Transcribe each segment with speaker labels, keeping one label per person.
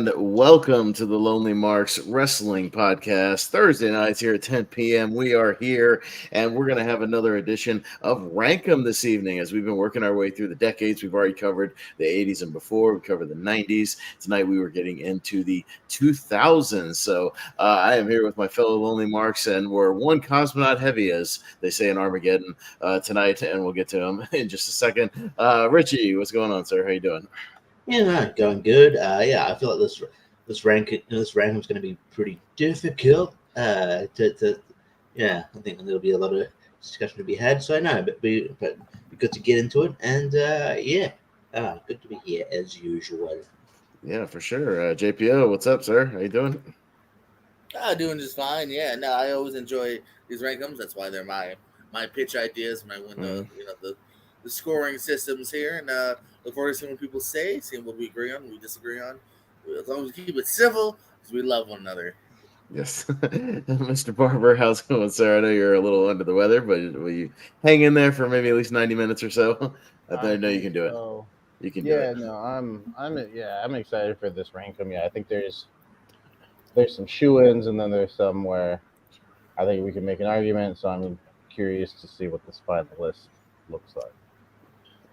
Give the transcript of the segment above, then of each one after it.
Speaker 1: and welcome to the Lonely Marks Wrestling Podcast. Thursday nights here at 10 p.m. We are here, and we're going to have another edition of Rankum this evening as we've been working our way through the decades. We've already covered the 80s and before. We covered the 90s. Tonight we were getting into the 2000s. So I am here with my fellow Lonely Marks, and we're one cosmonaut heavy, as they say in Armageddon tonight, and we'll get to them in just a second. Richie, what's going on, sir? How you doing?
Speaker 2: Yeah, no, going good. I feel like this ranking's going to be pretty difficult. I think there'll be a lot of discussion to be had. So no, but be good to get into it. And good to be here as usual.
Speaker 1: Yeah, for sure. JPO, what's up, sir? How you doing?
Speaker 3: Doing just fine. Yeah, no, I always enjoy these rankums. That's why they're my pitch ideas when I win the scoring systems here, and look forward to seeing what people say, seeing what we agree on, what we disagree on. As long as we keep it civil, because we love one another.
Speaker 1: Yes. Mr. Barber, how's it going, sir? I know you're a little under the weather, but will you hang in there for maybe at least 90 minutes or so? I know you can do it. You can do it.
Speaker 4: No, I'm excited for this rankum. Yeah, I think there's some shoe-ins, and then there's some where I think we can make an argument. So I'm curious to see what this final list looks like.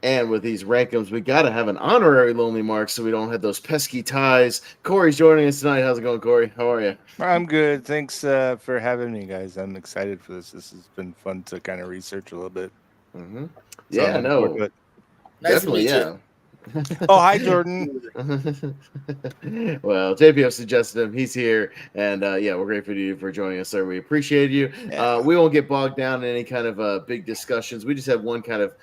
Speaker 1: And with these rankings, we got to have an honorary Lonely Mark so we don't have those pesky ties. Corey's joining us tonight. How's it going, Corey? How are you?
Speaker 5: I'm good. Thanks for having me, guys. I'm excited for this. This has been fun to kind of research a little bit.
Speaker 1: Mm-hmm.
Speaker 5: So
Speaker 1: yeah, no.
Speaker 3: Nice
Speaker 1: Definitely, yeah.
Speaker 5: Oh, hi, Jordan.
Speaker 1: Well, JPO suggested him. He's here, and we're grateful to you for joining us, sir. We appreciate you.
Speaker 5: Yeah.
Speaker 1: We won't get bogged down in any kind of big discussions. We just have one kind of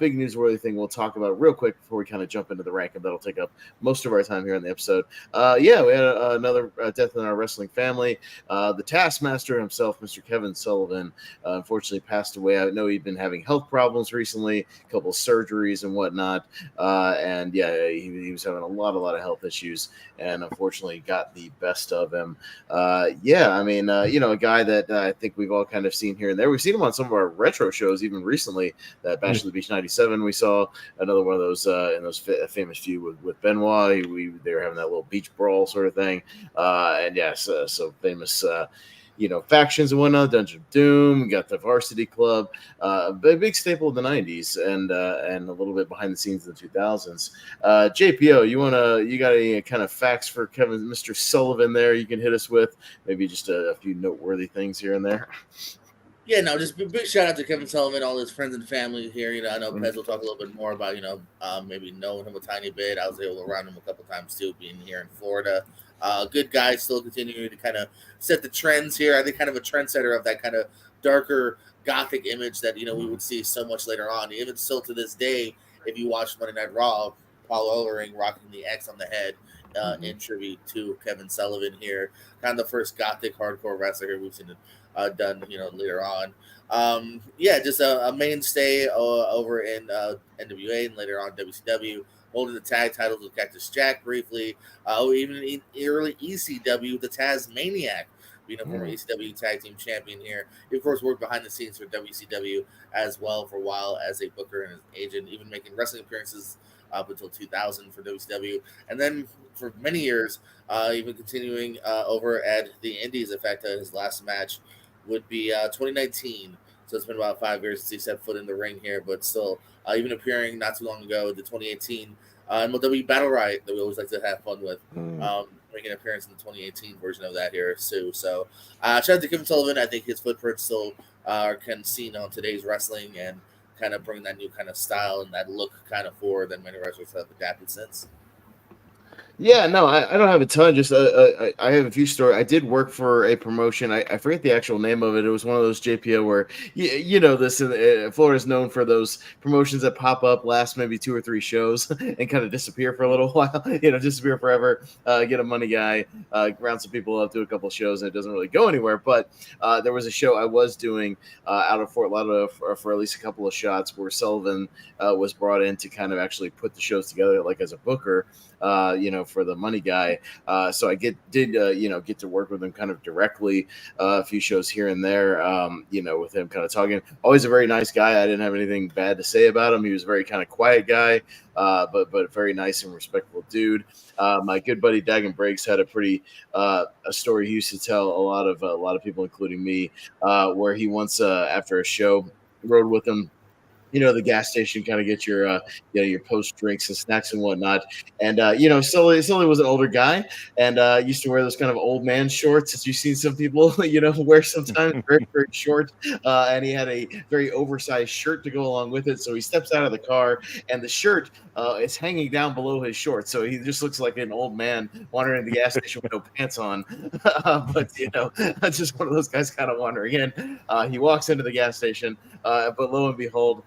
Speaker 1: big newsworthy thing we'll talk about real quick before we kind of jump into the ranking. That'll take up most of our time here on the episode. We had another death in our wrestling family. The Taskmaster himself, Mr. Kevin Sullivan, unfortunately passed away. I know he'd been having health problems recently, a couple of surgeries and whatnot. He was having a lot of health issues, and unfortunately got the best of him. A guy that I think we've all kind of seen here and there. We've seen him on some of our retro shows, even recently. That Bash of the Beach '97, we saw another one of those in those famous feud with Benoit. They were having that little beach brawl sort of thing, so famous. Factions and whatnot, Dungeon of Doom, got the Varsity Club, a big staple of the 90s and a little bit behind the scenes of the 2000s. JPO, you got any kind of facts for Mr. Sullivan there you can hit us with? Maybe just a few noteworthy things here and there.
Speaker 3: Yeah, no, just big shout out to Kevin Sullivan, all his friends and family here. I know Pez will talk a little bit more about, maybe knowing him a tiny bit. I was able to run him a couple times too, being here in Florida. Good guy, still continuing to kind of set the trends here. I think kind of a trendsetter of that kind of darker gothic image that, we would see so much later on. Even still to this day, if you watch Monday Night Raw, Paul Ellering rocking the X on the head in tribute to Kevin Sullivan here. Kind of the first gothic hardcore wrestler we've seen done, later on. Just a mainstay over in NWA and later on WCW. Holding the tag titles with Cactus Jack briefly. Even in early ECW, the Tasmaniac being a former ECW tag team champion here. He, of course, worked behind the scenes for WCW as well for a while as a booker and as an agent, even making wrestling appearances up until 2000 for WCW. And then for many years, even continuing over at the Indies. In fact, his last match would be 2019. So it's been about 5 years since he set foot in the ring here, but still even appearing not too long ago, the 2018 MLW Battle Riot that we always like to have fun with, making an appearance in the 2018 version of that here, too. So shout out to Kevin Sullivan. I think his footprints still can seen on today's wrestling and kind of bring that new kind of style and that look kind of forward that many wrestlers have adapted since.
Speaker 1: Yeah, no, I don't have a ton. Just I have a few stories. I did work for a promotion. I forget the actual name of it. It was one of those JPO where Florida is known for those promotions that pop up, last maybe 2 or 3 shows, and kind of disappear for a little while. Disappear forever. Get a money guy, round some people up, do a couple of shows, and it doesn't really go anywhere. But there was a show I was doing out of Fort Lauderdale for at least a couple of shots where Sullivan was brought in to kind of actually put the shows together, like as a booker. for the money guy. So I did get to work with him kind of directly a few shows here and there, with him kind of talking. Always a very nice guy. I didn't have anything bad to say about him. He was a very kind of quiet guy, but very nice and respectful dude. My good buddy Dagan Briggs had a story he used to tell a lot of people, including me, where he once after a show rode with him. The gas station, kind of get your post drinks and snacks and whatnot. And Sully was an older guy and used to wear those kind of old man shorts that you've seen some people wear sometimes, very very short. And he had a very oversized shirt to go along with it. So he steps out of the car and the shirt is hanging down below his shorts. So he just looks like an old man wandering in the gas station with no pants on. But that's just one of those guys kind of wandering in. He walks into the gas station, but lo and behold,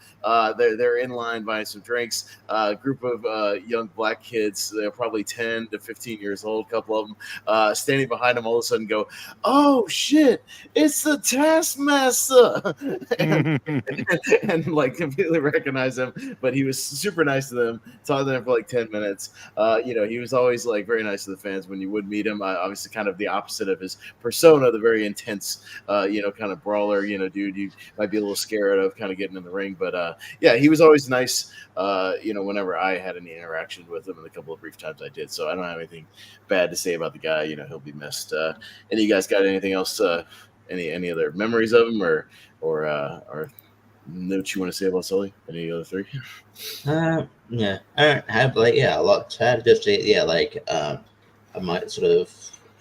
Speaker 1: they're in line buying some drinks. A group of young black kids, they're probably 10 to 15 years old, a couple of them, standing behind them, all of a sudden go, "Oh shit, it's the Taskmaster!" and like completely recognize him. But he was super nice to them, talked to them for like 10 minutes. He was always like very nice to the fans when you would meet him. Obviously, kind of the opposite of his persona, the very intense, kind of brawler, dude you might be a little scared of kind of getting in the ring. But he was always nice, whenever I had any interaction with him, and the couple of brief times I did. So I don't have anything bad to say about the guy. He'll be missed. Any of you guys got anything else, any other memories of him or notes you want to say about Sully? Any other three?
Speaker 2: I don't have a lot to add. Just I might sort of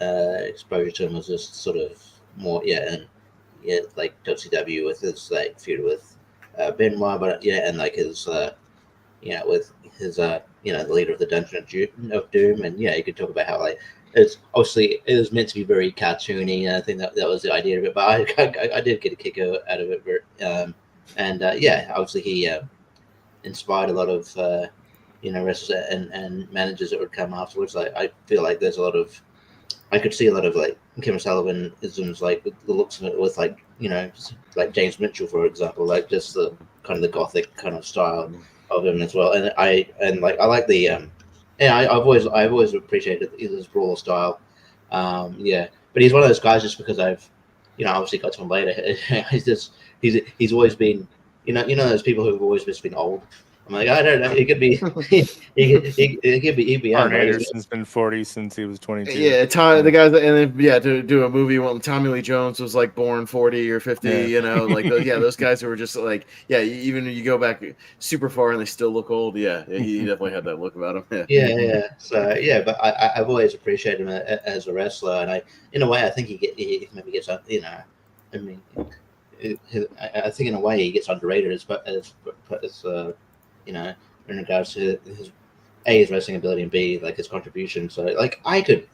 Speaker 2: exposure to him was just sort of more like WCW with his like feud with Benoit, but and like his with his the leader of the Dungeon of Doom, and you could talk about how like it was meant to be very cartoony, and I think that was the idea of it. But I did get a kick out of it, obviously he inspired a lot of wrestlers and managers that would come afterwards. Like I feel like there's I could see a lot of like Kevin Sullivan isms, like the looks of it with like like James Mitchell, for example, like just the kind of the gothic kind of style of him as well. And I like the I've always appreciated his brawl style. But he's one of those guys just because I've obviously got to him later. he's always been those people who've always just been old. I'm like, I don't know. He could be. He'd be.
Speaker 5: Arn Anderson's been 40 since he was 22.
Speaker 1: Yeah, the guys, and then to do a movie. Well, Tommy Lee Jones was like born 40 or 50. Those guys who were just like, even when you go back super far and they still look old. He definitely had that look about him.
Speaker 2: So but I've always appreciated him as a wrestler, and in a way, I think he maybe gets I mean, I think in a way he gets underrated as in regards to his wrestling ability and B, like his contribution. So like I could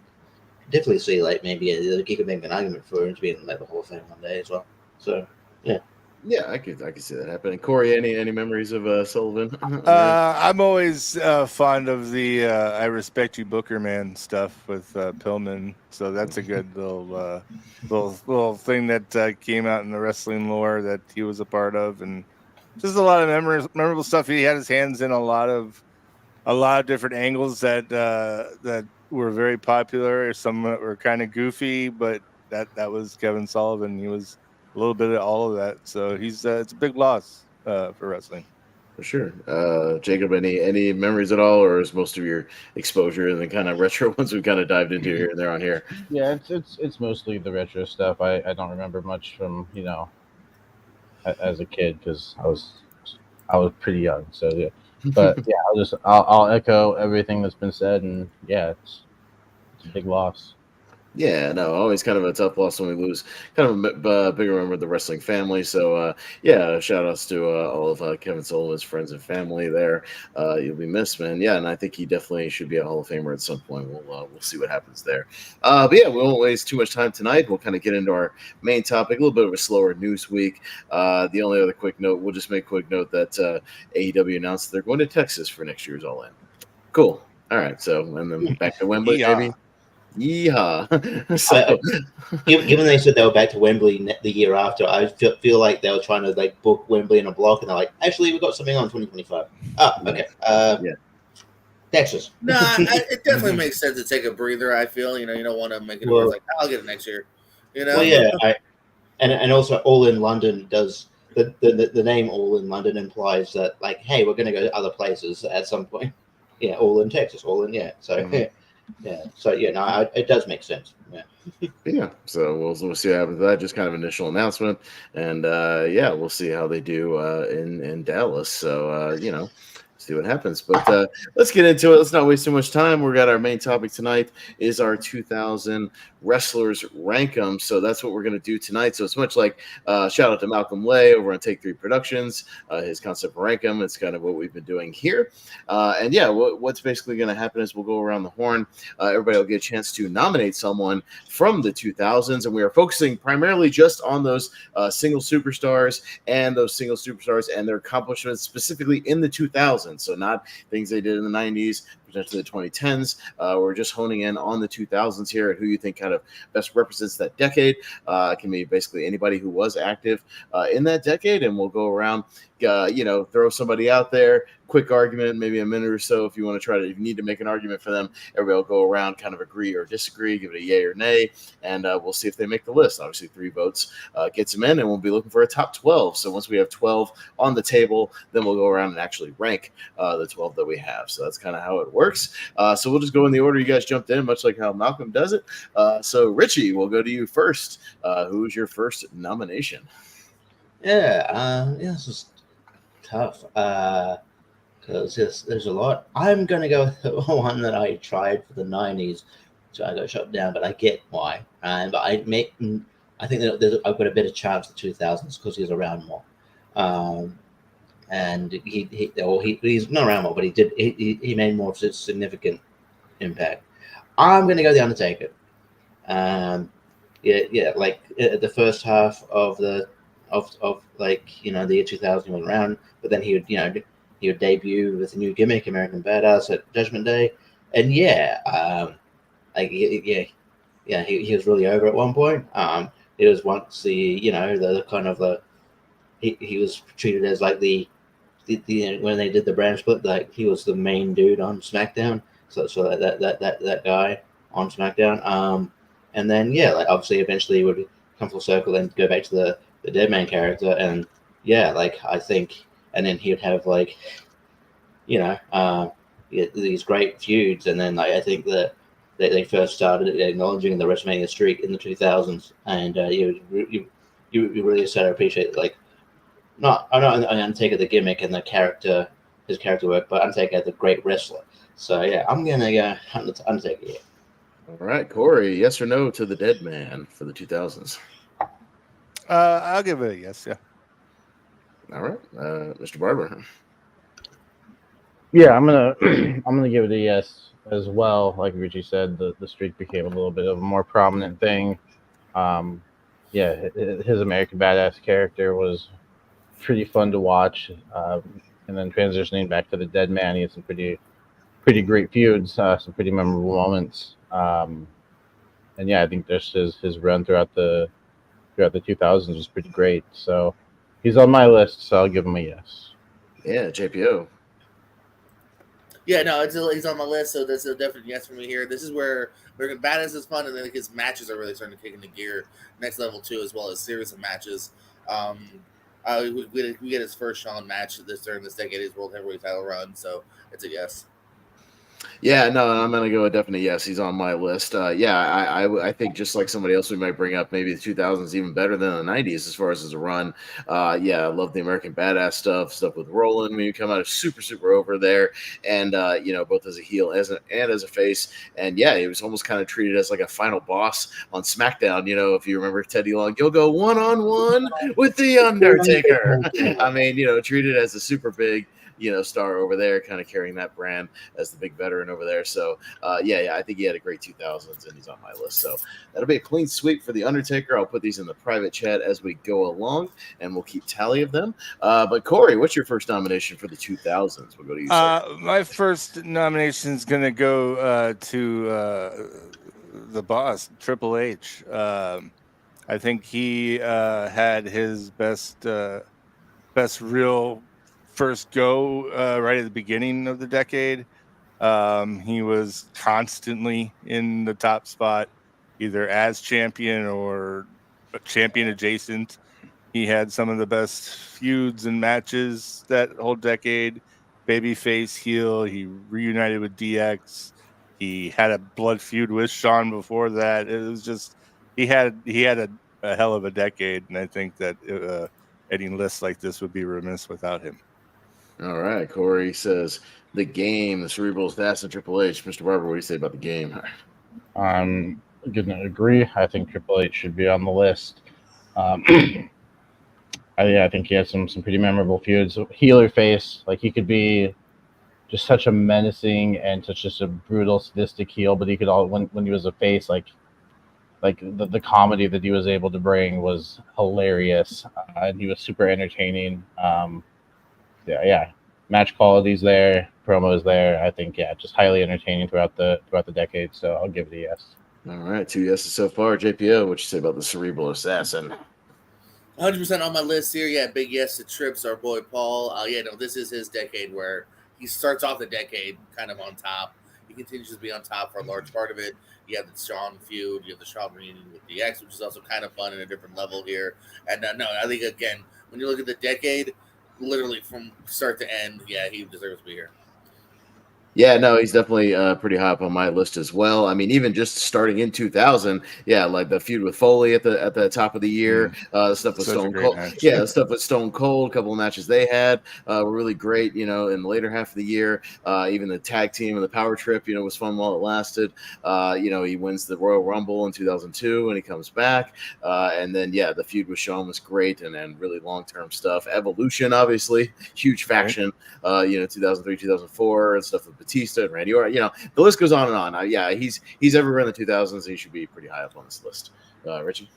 Speaker 2: definitely see like maybe he could make an argument for him to be in like the Hall of Fame one day as well. So
Speaker 1: I could see that happening. Corey, any memories of Sullivan?
Speaker 5: I'm always fond of the "I respect you, Booker Man" stuff with Pillman. So that's a good little thing that came out in the wrestling lore that he was a part of, and just a lot of memorable stuff. He had his hands in a lot of different angles that were very popular. Some were kind of goofy, but that was Kevin Sullivan. He was a little bit of all of that. So it's a big loss for wrestling.
Speaker 1: For sure. Jacob, any memories at all, or is most of your exposure in the kind of retro ones we've kind of dived into here and there on here?
Speaker 4: Yeah, it's mostly the retro stuff. I don't remember much from as a kid because I was pretty young. So yeah, but I'll echo everything that's been said, and it's a big loss.
Speaker 1: Yeah, no, always kind of a tough loss when we lose kind of a bigger member of the wrestling family. So, shout outs to all of Kevin Sullivan's friends and family there. You'll be missed, man. Yeah, and I think he definitely should be a Hall of Famer at some point. We'll see what happens there. But we won't waste too much time tonight. We'll kind of get into our main topic, a little bit of a slower news week. The only other quick note, we'll just make a quick note that AEW announced they're going to Texas for next year's All In. Cool. All right, so, and then back to Wembley, maybe. Yeehaw. So,
Speaker 2: given they said they were back to Wembley the year after, I feel like they were trying to like book Wembley in a block, and they're like, actually, we've got something on 2025. Oh, okay. Texas.
Speaker 3: It definitely makes sense to take a breather. I feel you don't want to make it where it's like I'll get it next year.
Speaker 2: Well, yeah, and also All in London does the name All in London implies that like, hey, we're going to go to other places at some point. Yeah, All in Texas, All in So so no, it does make sense.
Speaker 1: Yeah, so we'll see what happens with that. Just kind of initial announcement, and we'll see how they do in Dallas. So see what happens. But let's get into it. Let's not waste too much time. We got our main topic tonight is our 2000 wrestlers rank 'em. So that's what we're going to do tonight. So it's much like shout out to Malcolm Lay over on Take 3 Productions, his concept of rank 'em. It's kind of what we've been doing here. What's basically going to happen is we'll go around the horn. Everybody will get a chance to nominate someone from the 2000s, and we are focusing primarily just on those single superstars and their accomplishments specifically in the 2000s. So not things they did in the 90s, potentially the 2010s. We're just honing in on the 2000s here and who you think kind of best represents that decade. It can be basically anybody who was active in that decade, and we'll go around, throw somebody out there, quick argument, maybe a minute or so if you want to try to, if you need to make an argument for them. Everybody will go around, kind of agree or disagree, give it a yay or nay, and we'll see if they make the list. Obviously, 3 votes gets them in, and we'll be looking for a top 12. So once we have 12 on the table, then we'll go around and actually rank the 12 that we have. So that's kind of how it works. So we'll just go in the order you guys jumped in, much like how Malcolm does it. So Richie, we'll go to you first. Who's your first nomination?
Speaker 2: This is tough because there's a lot. I'm going to go with the one that I tried for the 90s, so I got shut down, but I get why. But I think that I've got a better chance of the 2000s because he's around more. And he's not around more, but he made more of a significant impact. I'm going to go the Undertaker. Like the first half of the year 2000 he went around, but then he would debut with a new gimmick, American Badass, at Judgment Day, and he was really over at one point. It was once he was treated as like the when they did the brand split, like he was the main dude on SmackDown, so that guy on SmackDown. And then obviously eventually he would come full circle and go back to the Dead Man character, and I think, and then he would have these great feuds, and then I think that they first started acknowledging the WrestleMania streak in the 2000s, and you really started to appreciate not Undertaker the gimmick and his character work, but Undertaker the great wrestler. So I'm gonna go Undertaker. Yeah.
Speaker 1: All right, Corey, yes or no to the Dead Man for the 2000s?
Speaker 5: I'll give it a yes. Yeah.
Speaker 1: All right, Mr. Barber.
Speaker 4: Yeah, I'm gonna give it a yes as well. Like Richie said, the streak became a little bit of a more prominent thing. His American Badass character was pretty fun to watch, and then transitioning back to the Dead Man, he had some pretty great feuds, some pretty memorable moments. I think just his run throughout the 2000s was pretty great. So he's on my list, so I'll give him a yes.
Speaker 1: Yeah, JPO.
Speaker 3: Yeah, no, he's on my list, so that's a definite yes for me here. This is where American Badass is fun, and then his matches are really starting to kick into gear, next level too, as well as series of matches. We get his first Shawn match during this decade, his World Heavyweight title run, so it's a yes.
Speaker 1: Yeah, no, I'm going to go with definitely yes. He's on my list. I think just like somebody else we might bring up, maybe the 2000s even better than the 90s as far as his run. I love the American Badass stuff with Roland when you come out of super over there, and both as a heel and as a face. And he was almost kind of treated as like a final boss on SmackDown. If you remember Teddy Long, you'll go 1-on-1 with the Undertaker. I mean, treated as a super big star over there, kind of carrying that brand as the big veteran over there. So, I think he had a great 2000s, and he's on my list. So that'll be a clean sweep for the Undertaker. I'll put these in the private chat as we go along, and we'll keep tally of them. But Corey, what's your first nomination for the 2000s? We'll go to you.
Speaker 5: My first nomination is going to go to the boss, Triple H. I think he had his best real first go right at the beginning of the decade. He was constantly in the top spot, either as champion or champion adjacent. He had some of the best feuds and matches that whole decade. Babyface, heel. He reunited with DX. He had a blood feud with Shawn before that. It was just he had a hell of a decade, and I think that any list like this would be remiss without him.
Speaker 1: All right, Corey says the game, the Cerebral Assassin, Triple H. Mr. Barber, what do you say about the game?
Speaker 4: I'm gonna agree. I think Triple H should be on the list. I think he has some pretty memorable feuds. Heel or face, like he could be just such a menacing and such just a brutal, sadistic heel, but he could all when he was a face, like the comedy that he was able to bring was hilarious, and he was super entertaining. Yeah, match quality's there, promos there. I think just highly entertaining throughout the decade. So I'll give it a yes.
Speaker 1: All right, 2 yeses so far. JPO, what you say about the Cerebral Assassin?
Speaker 3: 100% on my list here. Yeah, big yes to Trips, our boy Paul. This is his decade where he starts off the decade kind of on top. He continues to be on top for a large part of it. You have the Shawn feud, you have the Shawn reunion with DX, which is also kind of fun in a different level here. And I think again, when you look at the decade, literally from start to end, yeah, he deserves to be here.
Speaker 1: Yeah, no, he's definitely pretty high up on my list as well. I mean, even just starting in 2000, yeah, like the feud with Foley at the top of the year, stuff with Stone Cold.
Speaker 5: Match.
Speaker 1: Yeah, stuff with Stone Cold. A couple of matches they had were really great. In the later half of the year, even the tag team and the Power Trip, was fun while it lasted. He wins the Royal Rumble in 2002 when he comes back, and then the feud with Shawn was great, and then really long term stuff. Evolution, obviously, huge faction. 2003, 2004, and stuff with Batista and Randy Orton. The list goes on and on. He's everywhere in the 2000s. He should be pretty high up on this list. Richie?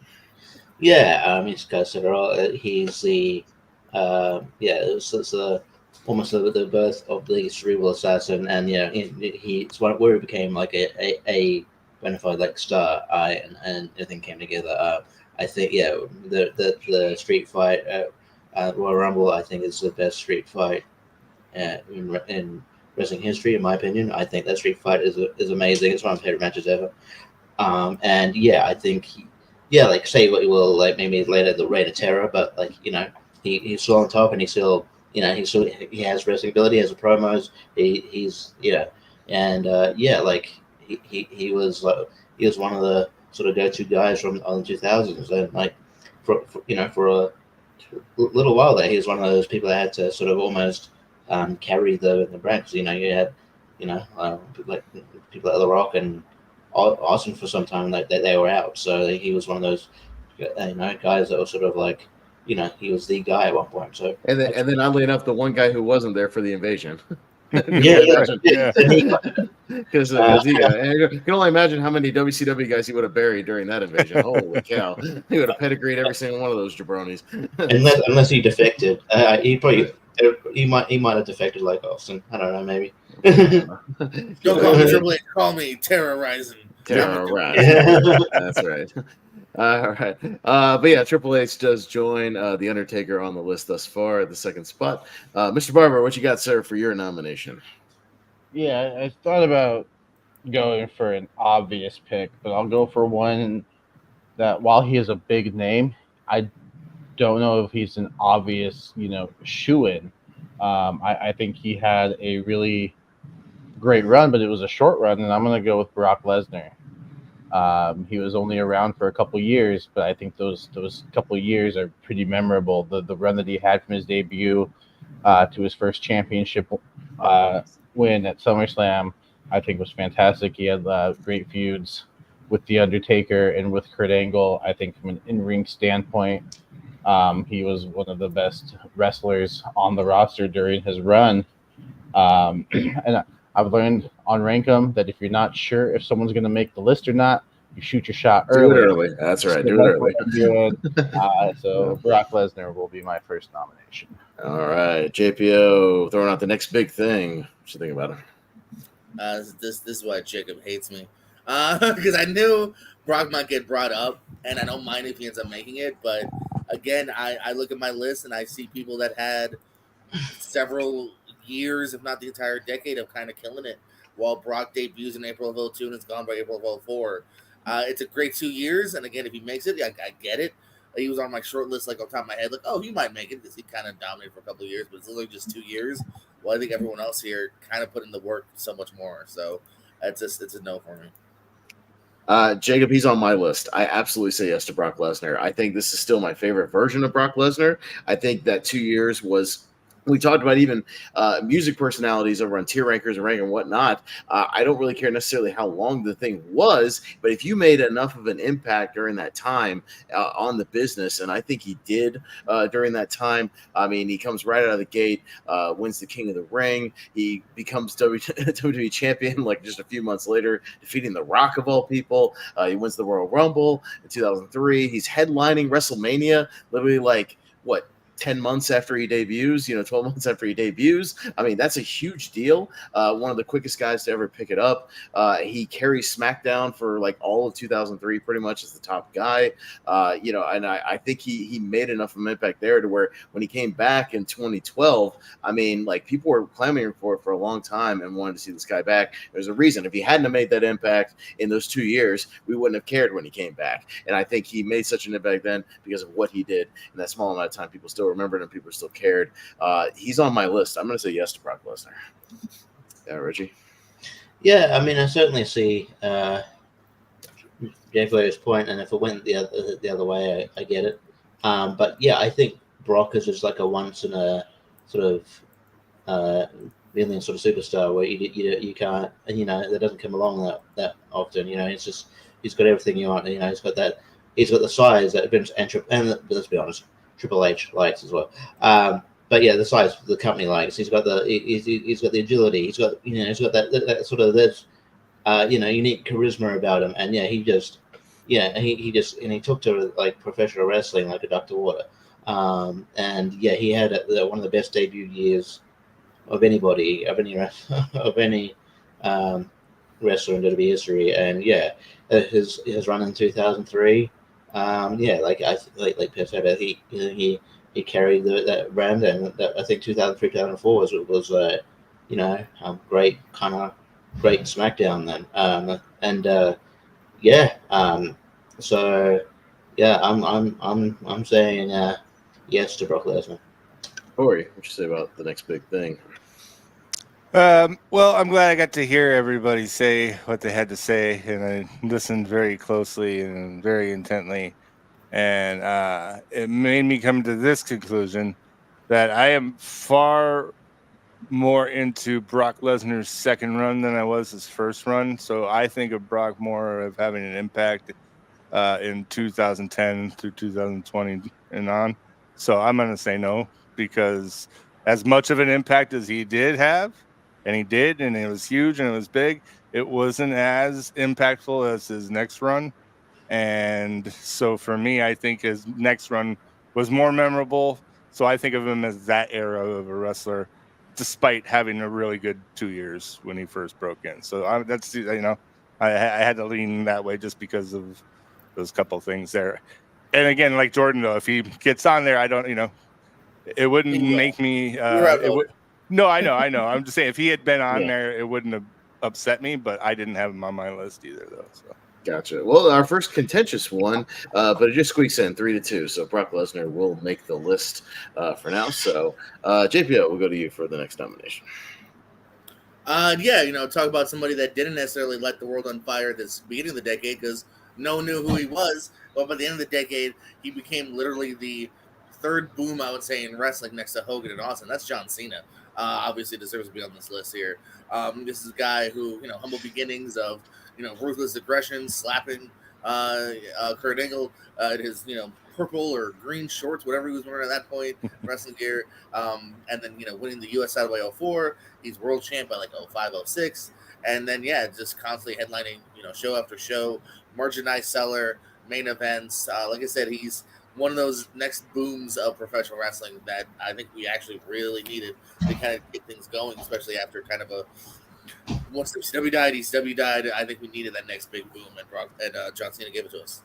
Speaker 2: Yeah, he's guys said it all. He's the it's almost the birth of the Cerebral Assassin, and it's where he became like a bona fide like star. And everything came together. I think the street fight Royal Rumble I think is the best street fight in wrestling history, in my opinion. I think that street fight is amazing. It's one of my favorite matches ever. I think say what you will, like maybe later the Reign of Terror, but he's still on top, and he has wrestling ability, has the promos. He was one of the sort of go-to guys from on the 2000s, and for a little while there, he was one of those people that had to sort of almost carry the brand. Because, you had people like The Rock and Austin for some time that they were out. So he was one of those guys that were sort of like, he was the guy at one point. So
Speaker 1: and then oddly enough, the one guy who wasn't there for the invasion.
Speaker 2: Because
Speaker 1: you can only imagine how many WCW guys he would have buried during that invasion. Holy cow! He would have pedigreed every single one of those jabronis.
Speaker 2: unless he defected, he might have defected like Austin. I don't know, maybe.
Speaker 3: Don't call me Triple H. Call me Terrorizing.
Speaker 1: That's right. All right. But Triple H does join The Undertaker on the list thus far at the second spot. Mr. Barber, what you got, sir, for your nomination?
Speaker 4: Yeah, I thought about going for an obvious pick, but I'll go for one that, while he is a big name, I don't know if he's an obvious, shoo-in. I think he had a really great run, but it was a short run, and I'm going to go with Brock Lesnar. He was only around for a couple years, but I think those couple years are pretty memorable. The run that he had from his debut to his first championship win at SummerSlam, I think was fantastic. He had great feuds with The Undertaker and with Kurt Angle. I think from an in-ring standpoint, he was one of the best wrestlers on the roster during his run. And I've learned on Rankum that if you're not sure if someone's going to make the list or not, you shoot your shot early.
Speaker 1: Do it early. That's right. Do it early.
Speaker 4: So Brock Lesnar will be my first nomination.
Speaker 1: All right. JPO throwing out the next big thing. What you think about it?
Speaker 3: This is why Jacob hates me. Because I knew Brock might get brought up, and I don't mind if he ends up making it. But again, I look at my list and I see people that had several years, if not the entire decade, of kind of killing it. while Brock debuts in April of 2002 and is gone by April of 2004. It's a great 2 years, and again, if he makes it, I get it. He was on my short list, like on top of my head, like, oh, he might make it because he kind of dominated for a couple of years, but it's literally just 2 years. Well, I think everyone else here kind of put in the work so much more. So it's a no for me.
Speaker 1: Jacob, he's on my list. I absolutely say yes to Brock Lesnar. I think this is still my favorite version of Brock Lesnar. I think that 2 years was. We talked about even music personalities over on tier rankers and rank and whatnot. I don't really care necessarily how long the thing was, but if you made enough of an impact during that time on the business, and I think he did during that time. I mean, he comes right out of the gate, wins the King of the Ring. He becomes WWE champion like just a few months later, defeating The Rock of all people. He wins the Royal Rumble in 2003. He's headlining WrestleMania, literally like, what, 10 months after he debuts, 12 months after he debuts. I mean, that's a huge deal. One of the quickest guys to ever pick it up. He carries SmackDown for like all of 2003 pretty much as the top guy. And I think he made enough of an impact there to where when he came back in 2012, I mean, like people were clamoring for it for a long time and wanted to see this guy back. There's a reason. If he hadn't have made that impact in those 2 years, we wouldn't have cared when he came back. And I think he made such an impact then because of what he did in that small amount of time. People still remembered and people still cared. He's on my list. I'm going to say yes to Brock Lesnar. Yeah, Richie?
Speaker 2: Yeah, I mean, I certainly see Jeff's point, and if it went the other way, I get it. But yeah, I think Brock is just like a once in a sort of million sort of superstar where you can't, and that doesn't come along that often. It's just he's got everything you want. He's got the size that Vince and let's be honest, Triple H likes as well. But yeah, the size the company likes. He's got the agility. He's got that sort of unique charisma about him. And yeah, he just he took to like professional wrestling like a duck to water. And yeah, he had one of the best debut years of anybody of any wrestler in WWE history. And yeah, his run in 2003. Like Pep said, he carried that brand, and I think 2003, 2004 was great great SmackDown then, so yeah, I'm saying yes to Brock Lesnar.
Speaker 1: Corey, what you say about the next big thing?
Speaker 5: Well, I'm glad I got to hear everybody say what they had to say, and I listened very closely and very intently. And it made me come to this conclusion that I am far more into Brock Lesnar's second run than I was his first run. So I think of Brock more of having an impact in 2010 through 2020 and on. So I'm going to say no, because as much of an impact as he did have, and he did, and it was huge and it was big, it wasn't as impactful as his next run. And so for me, I think his next run was more memorable. So I think of him as that era of a wrestler, despite having a really good 2 years when he first broke in. So I had to lean that way just because of those couple things there. And again, like Jordan, though, if he gets on there, I don't, it wouldn't make me. No, I know. I'm just saying, if he had been on there, it wouldn't have upset me. But I didn't have him on my list either, though. So.
Speaker 1: Gotcha. Well, our first contentious one, but it just squeaks in 3-2. So Brock Lesnar will make the list for now. So JPO, we'll go to you for the next nomination.
Speaker 3: Talk about somebody that didn't necessarily light the world on fire at the beginning of the decade because no one knew who he was. But by the end of the decade, he became literally the third boom, I would say, in wrestling next to Hogan and Austin. That's John Cena. Obviously deserves to be on this list here. This is a guy who, humble beginnings of, ruthless aggression, slapping Kurt Angle in his, purple or green shorts, whatever he was wearing at that point, wrestling gear. And then, winning the U.S. title by 2004. He's world champ by 2005, 2006. And then, just constantly headlining, show after show, merchandise seller, main events. Like I said, he's one of those next booms of professional wrestling that I think we actually really needed to kind of get things going, especially after kind of once ECW died, I think we needed that next big boom, and John Cena gave it to us.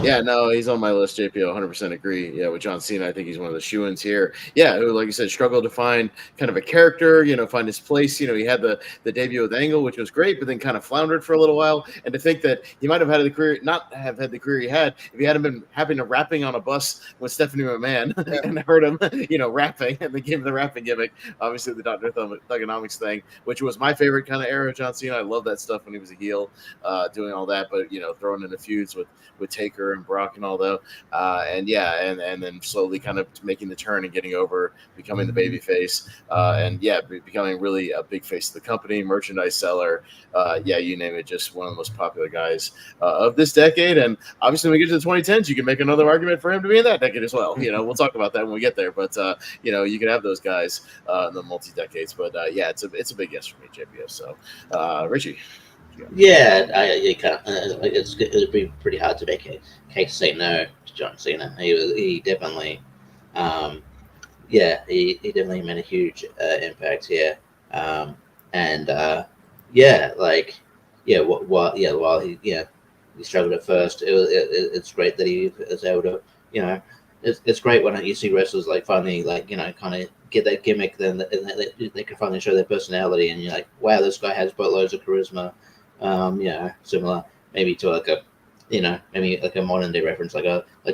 Speaker 1: Yeah, no, he's on my list. JPO, 100% agree. Yeah, with John Cena, I think he's one of the shoo-ins here. Yeah, who, like you said, struggled to find kind of a character, find his place. He had the debut with Angle, which was great, but then kind of floundered for a little while. And to think that he might have had the career, not have had the career he had, if he hadn't been having to rapping on a bus with Stephanie McMahon and heard him, rapping, and they gave him the rapping gimmick. Obviously, the Dr. Thugonomics thing, which was my favorite kind of era of John Cena. I love that stuff when he was a heel, doing all that, but throwing in the feuds with Taker and Brock and all that, and then slowly kind of making the turn and getting over, becoming the baby face, becoming really a big face of the company, merchandise seller, you name it, just one of the most popular guys of this decade. And obviously, when we get to the 2010s, you can make another argument for him to be in that decade as well. We'll talk about that when we get there, but you can have those guys in the multi-decades. But it's a big yes for me, JPS. So, Richie.
Speaker 2: Yeah, it'd be pretty hard to make a case to say no to John Cena. He definitely, he definitely made a huge impact here, while he struggled at first, it's great that he was able to, it's great when you see wrestlers finally kind of get that gimmick, then they can finally show their personality, and you're like, wow, this guy has boatloads of charisma. Similar maybe to maybe like a modern day reference, like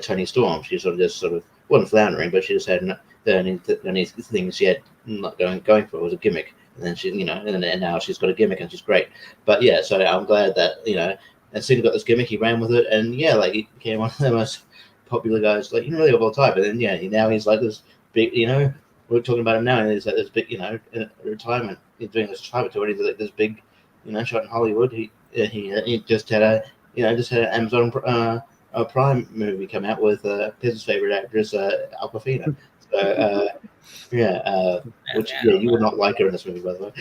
Speaker 2: Tony Storm. She sort of wasn't floundering, but she just had the only things she had not going for was a gimmick, and then she and now she's got a gimmick and she's great. But so I'm glad that and Cena got this gimmick, he ran with it, and he became one of the most popular guys really of all time. But then now he's like this big, we're talking about him now, and he's like this big in retirement. He's doing this retirement tour, and he's like this big shot in Hollywood. He just had an Amazon Prime movie come out with his favorite actress, Awkwafina. So which you would not like her in this movie, by the way.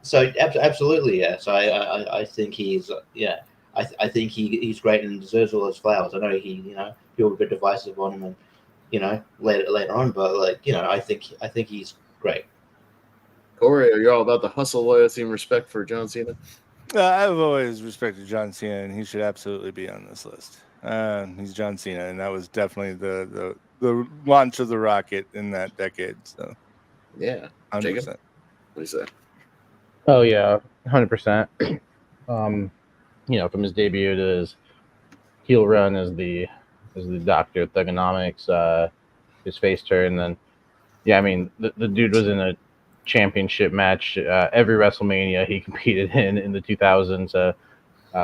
Speaker 2: So absolutely, yeah. So I think he's I think he's great and deserves all those flowers. I know people are a bit divisive on him, and later on, but I think he's great.
Speaker 1: Corey, are you all about the hustle, loyalty, and respect for John Cena?
Speaker 5: I've always respected John Cena, and he should absolutely be on this list. He's John Cena, and that was definitely the launch of the rocket in that decade. So,
Speaker 1: yeah,
Speaker 5: 100%.
Speaker 1: What do you say?
Speaker 4: Oh yeah, 100%. From his debut to his heel run as the Dr. Thugonomics, his face turn, then the dude was in a championship match every WrestleMania he competed in the 2000s,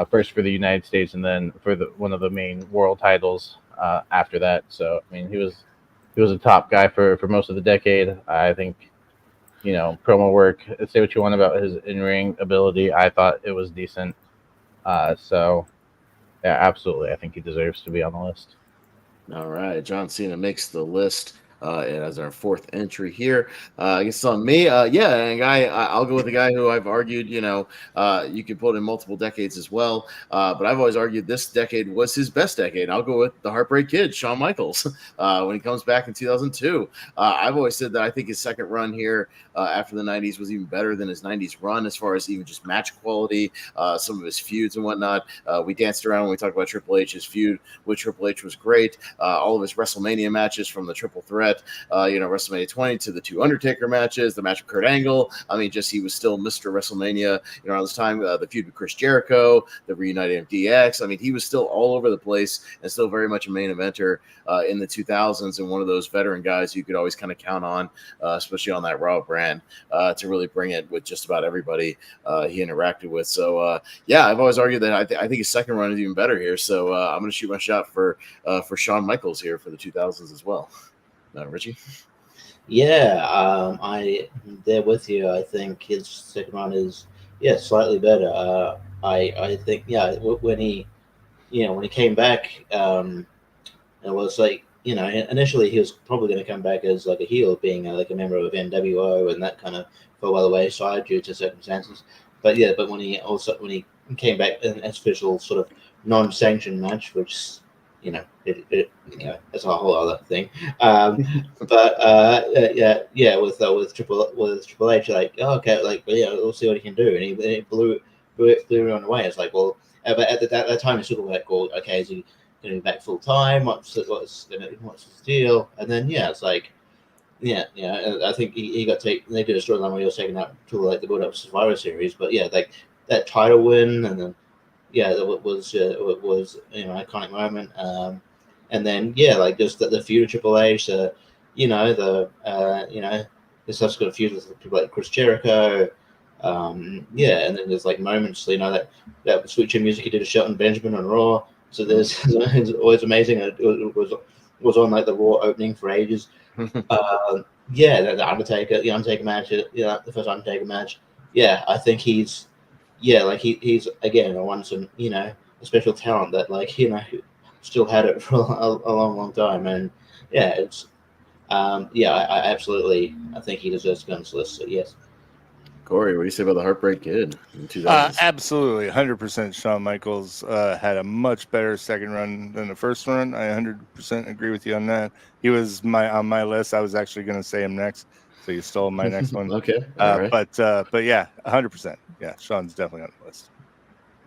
Speaker 4: first for the United States and then for one of the main world titles after that. So he was a top guy for most of the decade. I think promo work, say what you want about his in-ring ability, I thought it was decent. So yeah, absolutely, I think he deserves to be on the list.
Speaker 1: All right, John Cena makes the list as our fourth entry here. I guess it's on me. And I'll go with the guy who I've argued, you can put in multiple decades as well. But I've always argued this decade was his best decade. I'll go with the Heartbreak Kid, Shawn Michaels, when he comes back in 2002. I've always said that I think his second run here after the 90s was even better than his 90s run as far as even just match quality, some of his feuds and whatnot. We danced around when we talked about Triple H. His feud with Triple H was great. All of his WrestleMania matches from the Triple Threat, WrestleMania 20 to the two Undertaker matches, the match with Kurt Angle. He was still Mr. WrestleMania, around this time, the feud with Chris Jericho, the reuniting of DX. He was still all over the place and still very much a main eventer in the 2000s, and one of those veteran guys you could always kind of count on, especially on that Raw brand, to really bring it with just about everybody he interacted with. So, I've always argued that I think his second run is even better here. So I'm going to shoot my shot for Shawn Michaels here for the 2000s as well. Richie?
Speaker 2: Yeah, I'm there with you. I think his second run is slightly better. I think when he came back, it was initially he was probably going to come back as like a heel, being like a member of NWO, and that kind of fell by the wayside due to circumstances. But when he came back in an official sort of non-sanctioned match, which it's a whole other thing. With Triple H, we'll see what he can do, and he blew blew on the way. It's like, well, but at that time, it's sort of like, well, okay, is he going to be back full time? What's his deal? And then it's like, I think he got taken. They did a storyline where he was taken out to like the build up Survivor Series, but like that title win, and then it was iconic moment. And then like just the feud of Triple H, the subsequent feud with people like Chris Jericho. And then there's like moments, that switching music he did a Shelton Benjamin on Raw. So it's always amazing. It was on like the Raw opening for ages. The Undertaker match, the first Undertaker match. I think he's he's again a special talent that still had it for a long time, and it's I absolutely I think he deserves to be on this list. So yes.
Speaker 1: Corey, what do you say about the Heartbreak Kid in 2000s?
Speaker 5: Absolutely, 100%. Shawn Michaels had a much better second run than the first run. I 100% agree with you on that. He was on my list. I was actually going to say him next, so you stole my next one.
Speaker 1: Okay, all right.
Speaker 5: But yeah, 100%. Yeah, Shawn's definitely on the list.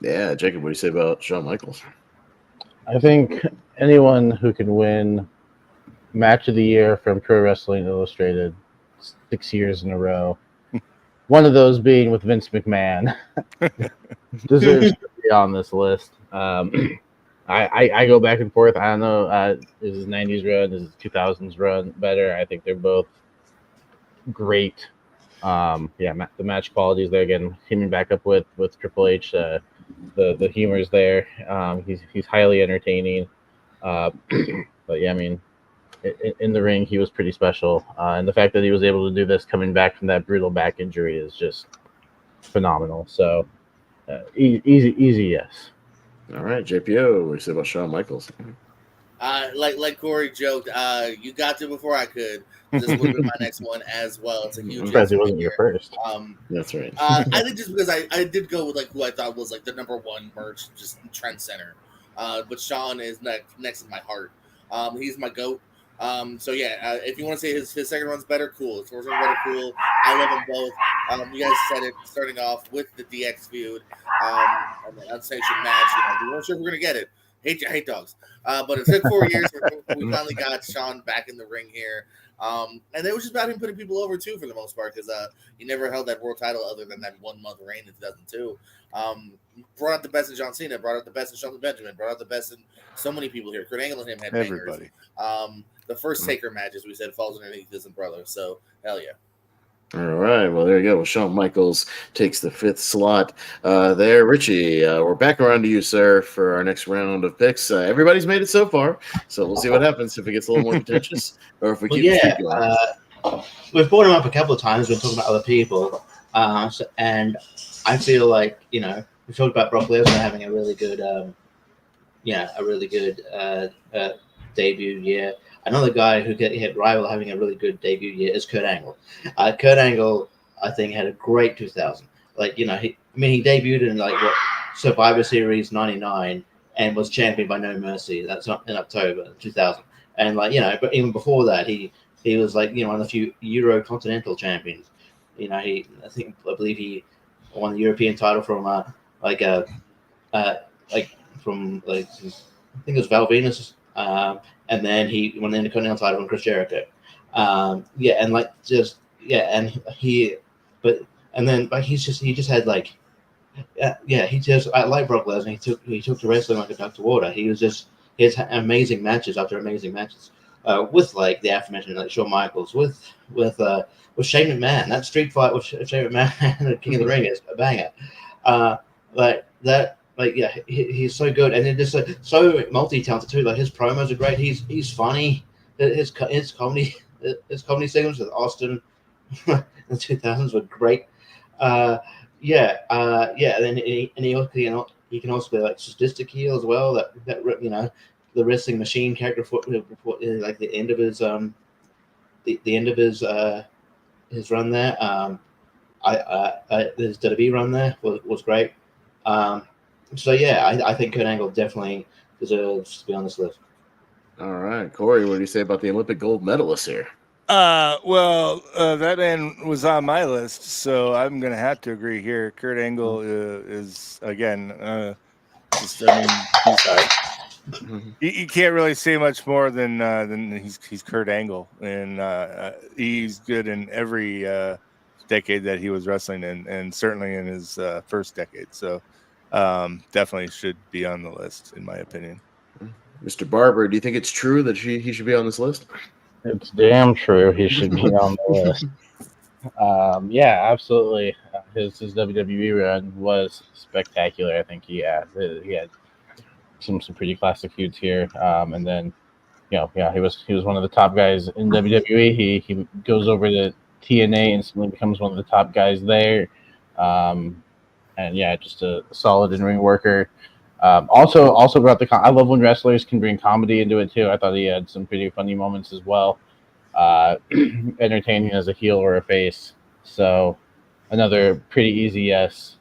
Speaker 1: Yeah, Jacob, what do you say about Shawn Michaels?
Speaker 4: I think anyone who can win Match of the Year from Pro Wrestling Illustrated 6 years in a row, one of those being with Vince McMahon, deserves to be on this list. I go back and forth. I don't know. Is his 90s run, is his 2000s run better? I think they're both great. The match quality is there again. Teaming back up with Triple H, the humor is there. He's highly entertaining. But yeah, I mean, in the ring, he was pretty special. And the fact that he was able to do this coming back from that brutal back injury is just phenomenal. So easy yes.
Speaker 1: All right, JPO, what do you say about Shawn Michaels?
Speaker 3: Like Corey joked, you got to before I could. This would have been my next one as well. It's a huge.
Speaker 4: I'm surprised it wasn't your first.
Speaker 1: That's right.
Speaker 3: I think just because I did go with who I thought was the number one merch, just trend center. But Shawn is next in my heart. He's my GOAT. If you want to say his second run's better, cool. His first run's better, cool. I love them both. You guys said it, starting off with the DX feud, and the unsanctioned match. We weren't sure if we're gonna get it. Hate dogs. But it took 4 years. We finally got Shawn back in the ring here. And it was just about him putting people over too, for the most part, because he never held that world title other than that 1 month reign in 2002. Brought out the best in John Cena, brought out the best in Shelton Benjamin, brought out the best in so many people here. Kurt Angle and him had
Speaker 5: everybody.
Speaker 3: Bangers. The first Taker match, as we said, falls underneath his umbrella. So hell yeah.
Speaker 1: All right, well, there you go. Well, Shawn Michaels takes the 5th slot there. Richie, we're back around to you, sir, for our next round of picks. Everybody's made it so far, so we'll see what happens if it gets a little more contentious or if we keep going.
Speaker 2: We've brought him up a couple of times. We're talking about other people, and I feel like we talked about Brock Lesnar having a really good, debut year. Another guy who had rival having a really good debut year is Kurt Angle. Kurt Angle, I think, had a great 2000. He debuted in Survivor Series '99 and was champion by No Mercy. That's not in October 2000. And but even before that, he was one of the few Euro Continental champions. I believe he won the European title from I think it was Val Venus. And then he won the Intercontinental title from Chris Jericho. But I like Brock Lesnar. He took to wrestling like a duck to water. He had amazing matches after amazing matches with the aforementioned Shawn Michaels, with Shane McMahon. That street fight with Shane McMahon at King of the Ring is a banger. He's so good, and then just so multi-talented too. His promos are great. He's funny. His comedy segments with Austin in the 2000s were great. And then he can also be sadistic heel as well. That the wrestling machine character for the end of his the end of his run there. His WWE run there was great. I think Kurt Angle definitely deserves to be on this list.
Speaker 1: All right, Corey, what do you say about the Olympic gold medalists here?
Speaker 5: That man was on my list, so I'm gonna have to agree here. Kurt Angle is again. Just, I mean,
Speaker 2: Sorry.
Speaker 5: you can't really say much more than he's Kurt Angle, and he's good in every decade that he was wrestling in, and certainly in his first decade. So definitely should be on the list, in my opinion.
Speaker 1: Mr. Barber, do you think it's true that he should be on this list?
Speaker 4: It's damn true. He should be on the list. Yeah, absolutely. His WWE run was spectacular. I think he had some pretty classic feuds here. And then, he was one of the top guys in WWE. He goes over to TNA, instantly becomes one of the top guys there. And yeah, just a solid in-ring worker. Also brought I love when wrestlers can bring comedy into it too. I thought he had some pretty funny moments as well. Entertaining as a heel or a face. So another pretty easy yes.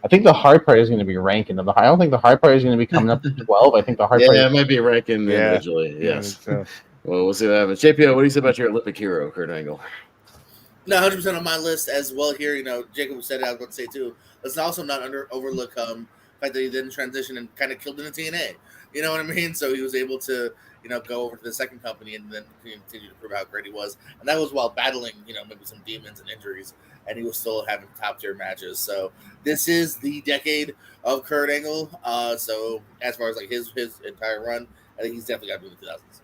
Speaker 4: I think the hard part is going to be ranking them. I don't think the hard part is going to be coming up to 12. I think the hard part
Speaker 1: it might be ranking individually. Yes.
Speaker 5: So.
Speaker 1: Well, we'll see what happens. JPO, what do you say about your Olympic hero, Kurt Angle?
Speaker 3: No, 100% on my list as well here. Jacob said it, I was going to say too. Let's also not overlook the fact that he didn't transition and kind of killed in the TNA. You know what I mean? So he was able to, go over to the second company and then continue to prove how great he was. And that was while battling, maybe some demons and injuries. And he was still having top tier matches. So this is the decade of Kurt Angle. So as far as like his entire run, I think he's definitely got to be in the 2000s.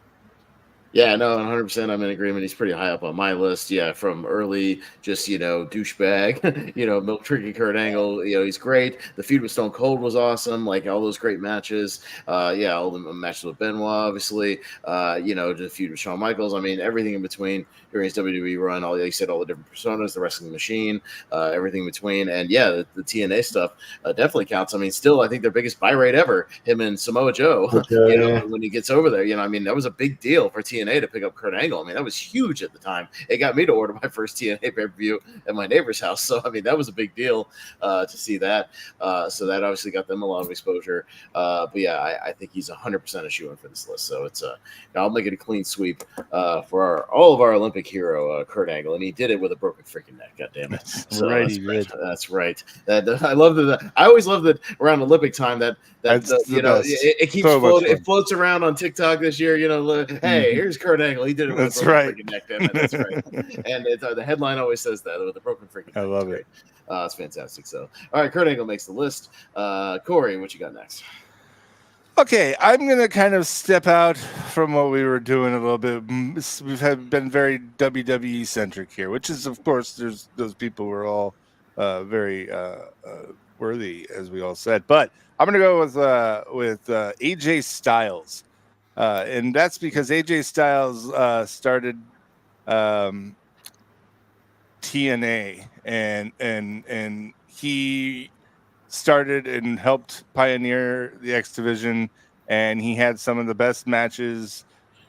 Speaker 1: Yeah, no, 100%. I'm in agreement. He's pretty high up on my list. Yeah, from early, just douchebag, milk tricky Kurt Angle. He's great. The feud with Stone Cold was awesome. Like all those great matches. All the matches with Benoit, obviously. The feud with Shawn Michaels. I mean, everything in between during his WWE run. Like you said, all the different personas, the wrestling machine, everything in between, and the TNA stuff definitely counts. I mean, still, I think their biggest buy rate ever. Him and Samoa Joe. When he gets over there, I mean, that was a big deal for TNA to pick up Kurt Angle. I mean, that was huge at the time. It got me to order my first TNA pay-per-view at my neighbor's house. So, I mean, that was a big deal to see that. So that obviously got them a lot of exposure. I think he's 100% a shoe-in for this list. So it's I'll make it a clean sweep for all of our Olympic hero, Kurt Angle. And he did it with a broken freaking neck. God damn it. So
Speaker 5: right,
Speaker 1: that's right. I love that. I always love that around Olympic time that it keeps floating. It floats around on TikTok this year. Hey, here's Kurt Angle. He did it with a broken freaking neck. Damn it. That's right. And the headline always says that with a broken freaking neck.
Speaker 5: I love it.
Speaker 1: It's fantastic. So, all right, Kurt Angle makes the list. Corey, what you got next?
Speaker 5: Okay, I'm going to kind of step out from what we were doing a little bit. We've been very WWE centric here, which is, of course, there's those people who are all very worthy, as we all said. But I'm going to go with AJ Styles. And that's because AJ Styles started TNA and he started and helped pioneer the X Division, and he had some of the best matches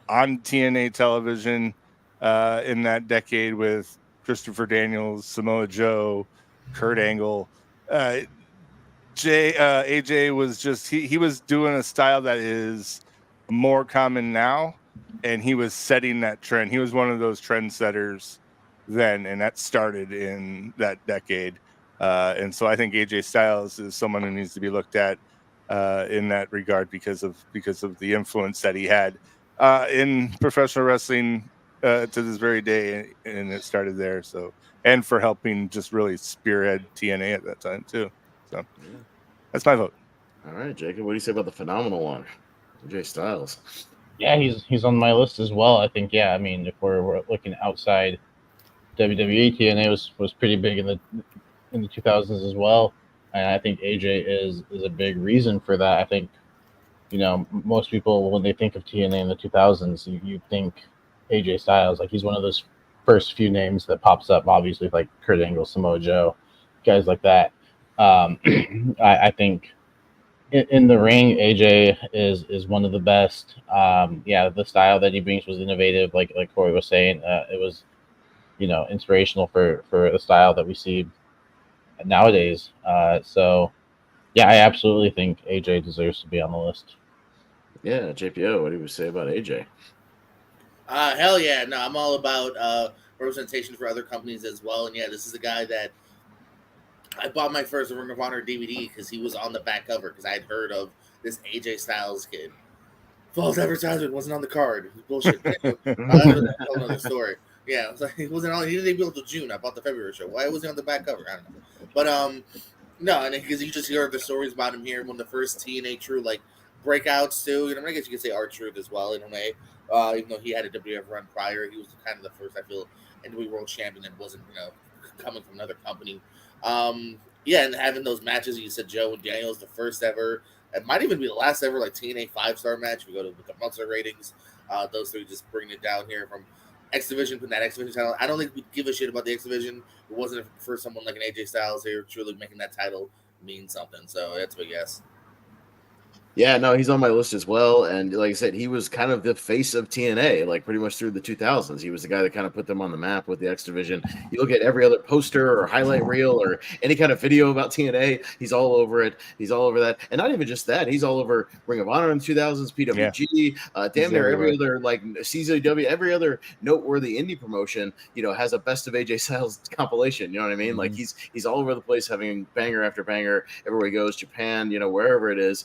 Speaker 5: on TNA television in that decade with Christopher Daniels, Samoa Joe, Kurt Angle. AJ was just he was doing a style that is more common now, and he was setting that trend. He was one of those trendsetters then, and that started in that decade. And so I think AJ Styles is someone who needs to be looked at in that regard because of the influence that he had in professional wrestling to this very day, and it started there. So, and for helping just really spearhead TNA at that time too. So that's my vote.
Speaker 1: All right, Jacob, what do you say about the phenomenal one, AJ Styles?
Speaker 4: Yeah, he's on my list as well. I think, I mean, if we're looking outside WWE, TNA was pretty big in the 2000s as well, and I think AJ is a big reason for that. I think, most people, when they think of TNA in the 2000s, you think AJ Styles. Like, he's one of those first few names that pops up, obviously, like Kurt Angle, Samoa Joe, guys like that. I think in the ring, AJ is one of the best. The style that he brings was innovative, like Corey was saying. It was, inspirational for the style that we see nowadays. I absolutely think AJ deserves to be on the list.
Speaker 1: Yeah, JPO, what do you say about AJ?
Speaker 3: Hell yeah. No, I'm all about representation for other companies as well. And yeah, this is a guy that I bought my first Ring of Honor DVD because he was on the back cover because I had heard of this AJ Styles kid. False advertisement wasn't on the card. It was bullshit. That's a whole other story. Yeah, it was like, he wasn't on. He didn't debut until June. I bought the February show. Why was he on the back cover? I don't know. But no, and because you just hear the stories about him here, one of the first TNA True like breakouts too. I guess you could say R-Truth as well in a way. Even though he had a WWF run prior, he was kind of the first I feel NWA World Champion that wasn't coming from another company. Yeah, and having those matches, you said Joe and Daniels, the first ever. It might even be the last ever like TNA 5-star match. We go to with the Meltzer ratings. Those three just bringing it down here from X Division, putting that X Division title. I don't think we give a shit about the X Division. It wasn't for someone like an AJ Styles here truly making that title mean something. So that's a big yes.
Speaker 1: Yeah, no, he's on my list as well. And like I said, he was kind of the face of TNA, like pretty much through the 2000s. He was the guy that kind of put them on the map with the X Division. You look at every other poster or highlight reel or any kind of video about TNA, he's all over it. He's all over that. And not even just that, he's all over Ring of Honor in the 2000s, PWG, damn near every other, like CZW, every other noteworthy indie promotion, has a best of AJ Styles compilation. You know what I mean? Mm-hmm. Like he's all over the place, having banger after banger everywhere he goes, Japan, wherever it is.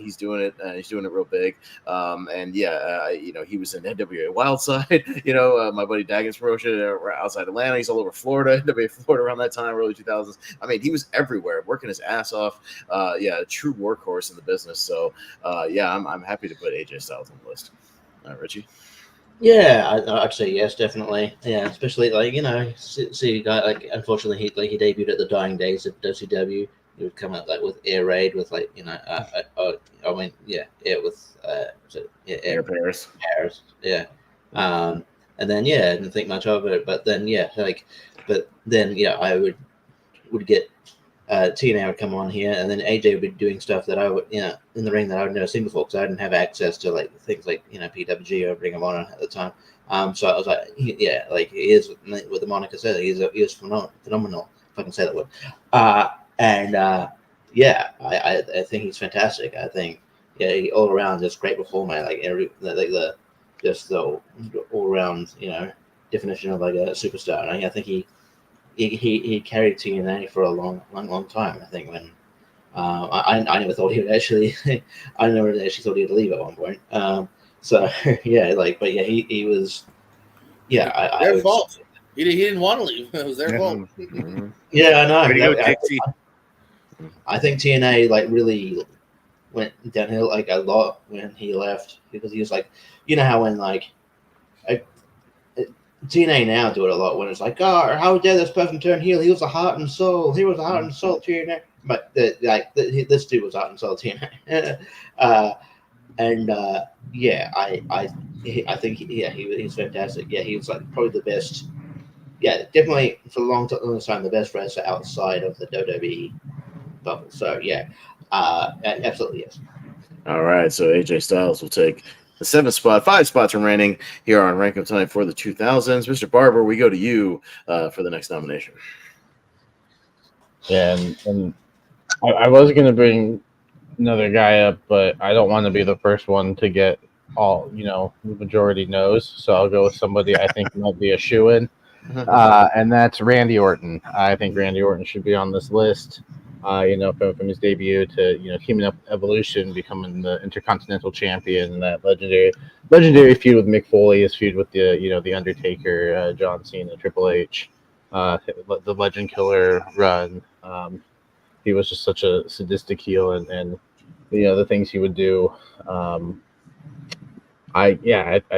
Speaker 1: He's doing it. He's doing it real big. And yeah, he was in NWA Wildside. My buddy Dagan's promotion outside Atlanta. He's all over Florida, NWA Florida around that time, early 2000s. I mean, he was everywhere, working his ass off. A true workhorse in the business. So I'm happy to put AJ Styles on the list. Richie.
Speaker 2: Yeah, I'd say yes, definitely. Yeah, especially see a guy like unfortunately he debuted at the dying days of WCW. He would come up like with Air Raid with Air
Speaker 1: Paris.
Speaker 2: Yeah. And then I didn't think much of it, but then I would get TNA would come on here, and then AJ would be doing stuff that I would in the ring that I would never seen before because I didn't have access to like things like PWG or Ring of Honor at the time. So I was like, he is what the moniker says. He is phenomenal. If I can say that word. I think he's fantastic. I think he all around just great performer. The all around definition of like a superstar. And I think he carried TNA for a long time. I think when I never thought he would actually. I never actually thought he'd leave at one point. He was. Yeah,
Speaker 3: their fault. He didn't want to leave. It was their fault.
Speaker 2: Yeah, I know. I think TNA really went downhill a lot when he left because he was how when TNA now do it a lot when it's how dare this person turn heel? He was the heart and soul. He was the heart and soul of TNA. But this dude was heart and soul of TNA. I think he's fantastic. Yeah, he was probably the best. Yeah, definitely for a long time the best wrestler outside of the WWE bubble. So absolutely yes.
Speaker 1: All right, so AJ Styles will take the 7th spot, 5 spots remaining here on Rank Up Tonight for the 2000s. Mr. Barber, we go to you for the next nomination.
Speaker 4: Yeah, and I was going to bring another guy up, but I don't want to be the first one to get all, the majority knows. So I'll go with somebody I think might be a shoo-in, and that's Randy Orton. I think Randy Orton should be on this list. From his debut to teaming up Evolution, becoming the Intercontinental Champion, that legendary feud with Mick Foley, his feud with the Undertaker, John Cena, Triple H, the Legend Killer run. He was just such a sadistic heel, and the things he would do. I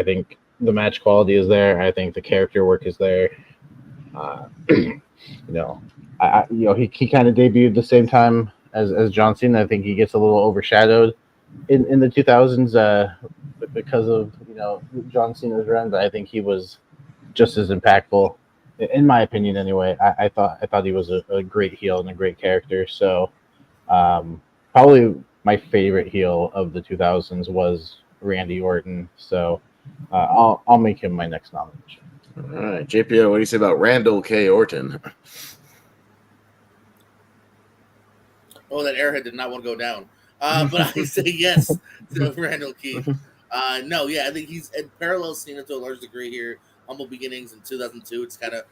Speaker 4: think the match quality is there. I think the character work is there. He kind of debuted the same time as John Cena. I think he gets a little overshadowed in the 2000s because of John Cena's run, but I think he was just as impactful, in my opinion. Anyway, I thought he was a great heel and a great character. So probably my favorite heel of the 2000s was Randy Orton. So I'll make him my next nomination.
Speaker 1: All right, JPO, what do you say about Randall K. Orton?
Speaker 3: Oh, that airhead did not want to go down. But I say yes to Randall Keith. No, yeah, I think he's in parallel Cena to a large degree here. Humble beginnings in 2002. It's kind of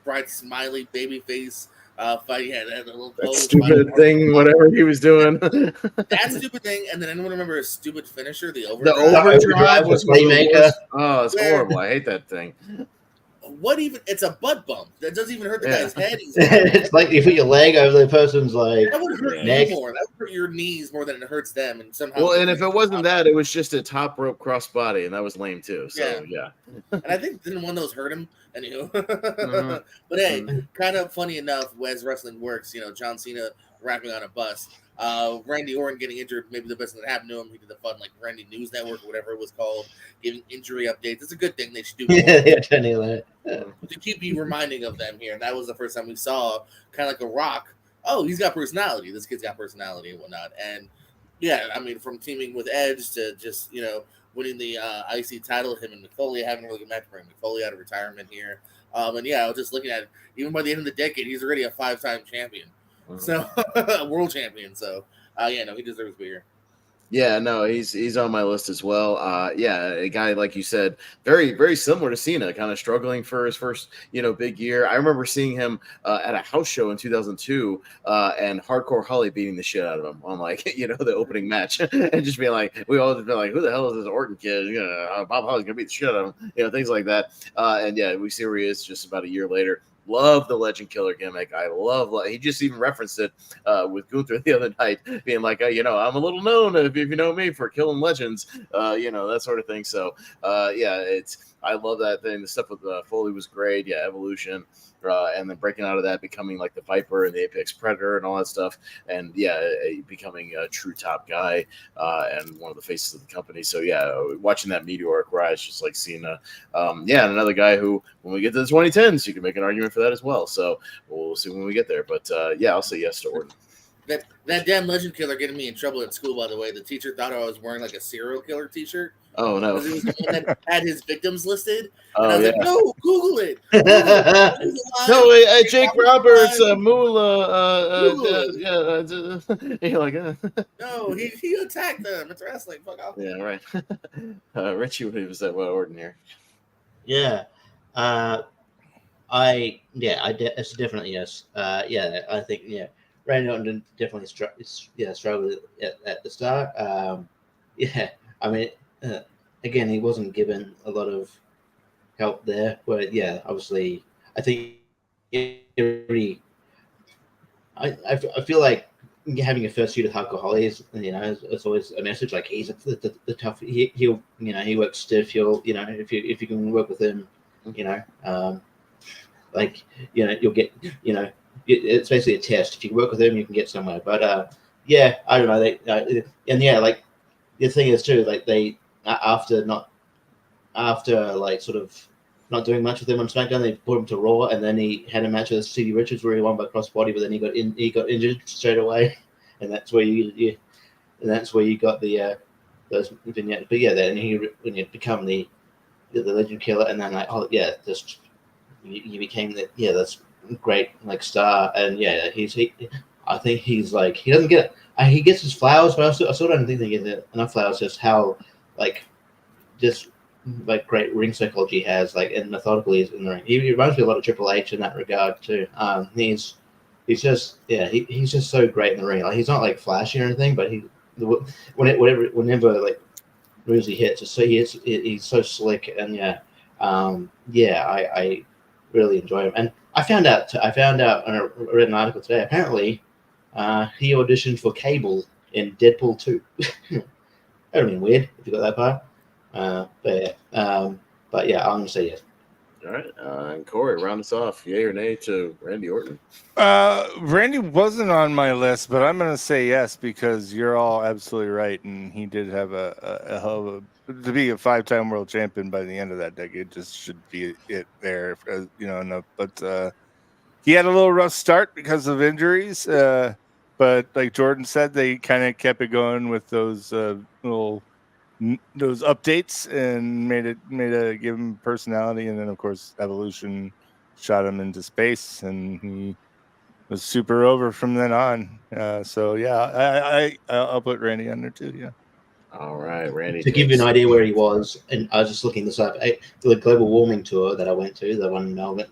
Speaker 3: bright, smiley, baby face fight. Yeah, that little
Speaker 1: That
Speaker 3: pose.
Speaker 1: stupid thing, whatever he was doing.
Speaker 3: That stupid thing, and then anyone remember his stupid finisher, the
Speaker 1: The
Speaker 3: overdrive?
Speaker 1: overdrive was one of the
Speaker 2: Playmaker.
Speaker 1: worst. Oh, it's
Speaker 3: Where-
Speaker 1: horrible. I hate that thing.
Speaker 3: What even? It's a butt bump. That doesn't even hurt the
Speaker 1: Yeah.
Speaker 3: guy's head. He's
Speaker 2: It's like you put your leg over the person's like
Speaker 3: that would hurt
Speaker 2: neck.
Speaker 3: you more. That would hurt your knees more than it hurts them. And somehow,
Speaker 1: Well, and if it wasn't that, it was just a top rope crossbody, and that was lame too. So yeah.
Speaker 3: and I think didn't one of those hurt him? Anywho,
Speaker 1: Mhm.
Speaker 3: but hey, kind of funny enough, as wrestling works, John Cena rapping on a bus. Randy Orton getting injured, maybe the best thing that happened to him. He did the fun Randy News Network or whatever it was called, giving injury updates. It's a good thing they should do more
Speaker 2: Yeah, Tony, like,
Speaker 3: to keep you reminding of them here. And that was the first time we saw kind of like a Rock. Oh, he's got personality. This kid's got personality and whatnot. And yeah, I mean, from teaming with Edge to just winning the IC title, him and McFoley having a really good match, bringing McFoley out of retirement here. And yeah, I was just looking at it. Even by the end of the decade, he's already a 5-time champion. So world champion. So he deserves to be here.
Speaker 1: Yeah, no, he's on my list as well. Yeah, a guy like you said, very very similar to Cena, kind of struggling for his first big year. I remember seeing him at a house show in 2002, and Hardcore Holly beating the shit out of him on the opening match, and just being like, we all just been like, who the hell is this Orton kid? Bob Holly's gonna beat the shit out of him, things like that. And yeah, we see where he is just about a year later. Love the Legend Killer gimmick. I love. He just even referenced it with Gunther the other night, being like, I'm a little known if you know me for killing legends, that sort of thing. So, yeah, I love that thing. The stuff with Foley was great. Yeah, Evolution, and then breaking out of that, becoming like the Viper and the Apex Predator and all that stuff, and yeah, becoming a true top guy and one of the faces of the company. So yeah, watching that meteoric rise, just like seeing and another guy who, when we get to the 2010s, you can make an argument for that as well. So we'll see when we get there. But yeah, I'll say yes to Orton.
Speaker 3: That damn Legend Killer getting me in trouble at school, by the way. The teacher thought I was wearing like a serial killer t-shirt.
Speaker 1: Oh no!
Speaker 3: Because it was the one that had his victims listed.
Speaker 1: Oh,
Speaker 3: and I was
Speaker 1: yeah.
Speaker 3: like, no, Google it.
Speaker 1: No, Jake Roberts, Moolah, you're like,
Speaker 3: No, he attacked them. It's wrestling. Fuck off.
Speaker 1: yeah, right. Richie, what was that? What Orton here?
Speaker 2: yeah. It's definitely yes. I think Randy Orton definitely struggled at the start. I mean, again, he wasn't given a lot of help there, but yeah, obviously, I think I feel like having a first feud with Hardcore Holly is, it's always a message. Like, he's the tough. He works stiff. He'll if you can work with him, you'll get it's basically a test. If you work with him, you can get somewhere. But I don't know. Like the thing is too, like they after sort of not doing much with him on SmackDown, they put him to Raw, and then he had a match with C.D. Richards where he won by crossbody, but then he got injured straight away, and that's where you got the those vignettes. But yeah, then when you become the Legend Killer, and then you became this great star, and I think he's like, he doesn't get he gets his flowers, but I still don't think he gets enough flowers. Just how great ring psychology he has, and methodical he is in the ring. He reminds me a lot of Triple H in that regard too. He's just so great in the ring. He's not flashy or anything, but whenever moves he hits, he's so slick, and I really enjoy him. And I found out I read an article today. Apparently, he auditioned for Cable in Deadpool 2. That would have been weird if you got that part. But I'm gonna say yes.
Speaker 1: All right, and Corey, round us off. Yay or nay to Randy Orton?
Speaker 5: Randy wasn't on my list, but I'm gonna say yes because you're all absolutely right, and he did have a hell of to be a 5-time world champion by the end of that decade. Just should be it there, but he had a little rough start because of injuries. But like Jordan said, they kind of kept it going with those those updates and made it give him personality, and then of course Evolution shot him into space, and he was super over from then on. So yeah, I'll put Randy on there too. Yeah.
Speaker 1: All right, Randy.
Speaker 2: To give you an idea where he was, and I was just looking this up, the global warming tour that I went to, the one in Melbourne,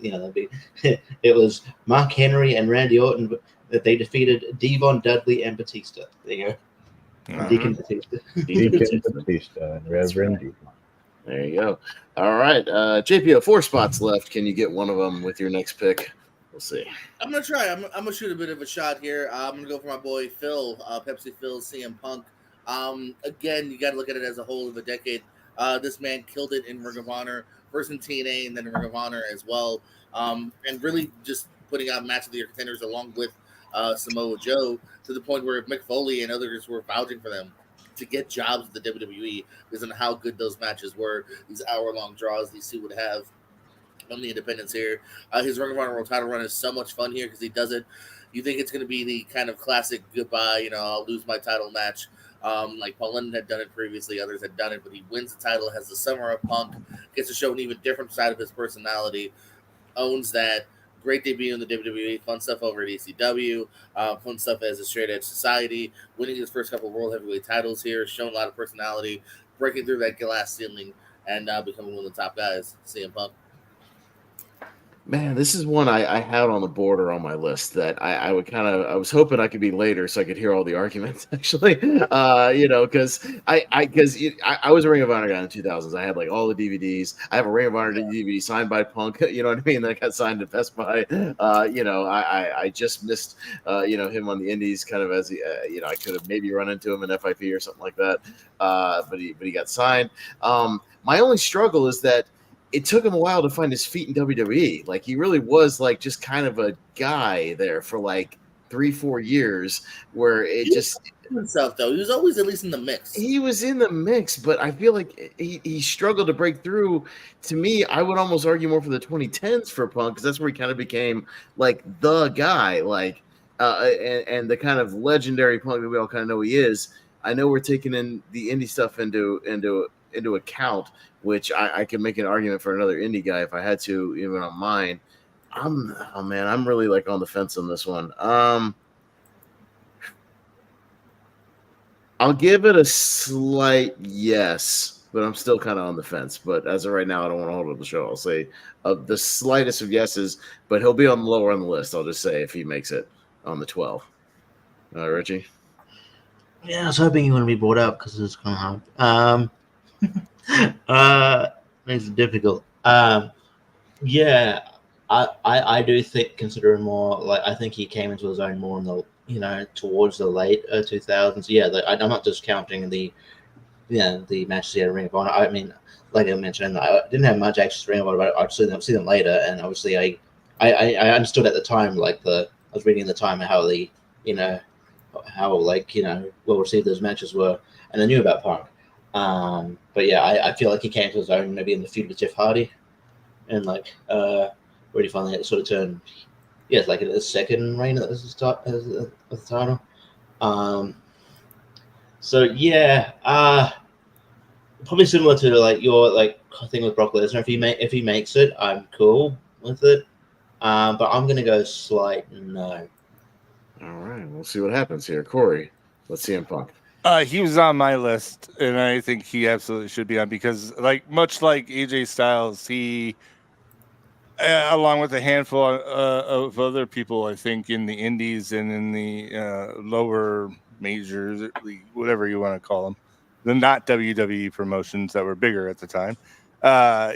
Speaker 2: it was Mark Henry and Randy Orton that they defeated Devon, Dudley, and Batista. There you go.
Speaker 5: Uh-huh.
Speaker 2: Deacon Batista.
Speaker 4: Deacon Batista and Reverend Deacon.
Speaker 1: There you go. All right, JPO, 4 spots left. Can you get one of them with your next pick? We'll see.
Speaker 3: I'm gonna try. I'm gonna shoot a bit of a shot here. I'm gonna go for my boy Phil, Pepsi Phil, CM Punk. Again, you got to look at it as a whole of a decade. This man killed it in Ring of Honor, first in TNA and then in Ring of Honor as well, and really just putting out match of the year contenders along with Samoa Joe to the point where Mick Foley and others were vouching for them to get jobs at the WWE because of how good those matches were. These hour-long draws these two would have on the independents here. His Ring of Honor World Title run is so much fun here because he does it. You think it's going to be the kind of classic goodbye, I'll lose my title match. Like Paul London had done it previously, others had done it, but he wins the title, has the Summer of Punk, gets to show an even different side of his personality, owns that. Great debut in the WWE, fun stuff over at ECW, fun stuff as a straight edge society, winning his first couple of World Heavyweight titles here, showing a lot of personality, breaking through that glass ceiling, and becoming one of the top guys, CM Punk.
Speaker 1: Man, this is one I had on the border on my list that I was hoping I could be later so I could hear all the arguments actually, because I was a Ring of Honor guy in the 2000s. I had like all the DVDs. I have a Ring of Honor DVD signed by Punk. You know what I mean? That got signed at Best Buy. I just missed him on the Indies kind of as he, I could have maybe run into him in FIP or something like that. But he got signed. My only struggle is that it took him a while to find his feet in WWE. Like he really was like just kind of a guy there for like 3-4 years where it just
Speaker 3: himself though. He was always at least in the mix.
Speaker 1: He was in the mix, but I feel like he struggled to break through. To me, I would almost argue more for the 2010s for Punk because that's where he kind of became like the guy, like and the kind of legendary Punk that we all kind of know he is. I know we're taking in the indie stuff into account, which I could make an argument for another indie guy if I had to, even on mine. I'm really like on the fence on this one. I'll give it a slight yes, but I'm still kind of on the fence. But as of right now, I don't want to hold up the show. I'll say the slightest of yeses, but he'll be on the lower on the list. I'll just say if he makes it on the 12. Richie?
Speaker 2: Yeah, I was hoping you wouldn't be brought up because it's kind of hard. Makes it difficult. Yeah, I do think, considering more, like I think he came into his own more in the towards the late 2000s. Yeah, I'm not just counting the matches he had in Ring of Honor. I mean, like I mentioned, I didn't have much access to Ring of Honor, but I'd see them later, and obviously I understood at the time, I was reading at the time how how well received those matches were, and I knew about Punk. But yeah, I feel like he came to his own maybe in the feud with Jeff Hardy, and where he finally sort of turned. Yeah, it's like in his second reign as the title. So yeah, probably similar to your thing with Brock Lesnar. If he makes it, I'm cool with it. But I'm gonna go slight no.
Speaker 1: All right, we'll see what happens here. Corey, let's see him Punk.
Speaker 5: He was on my list, and I think he absolutely should be on because, much like AJ Styles, he, along with a handful of other people, I think, in the indies and in the lower majors, whatever you want to call them, the not WWE promotions that were bigger at the time,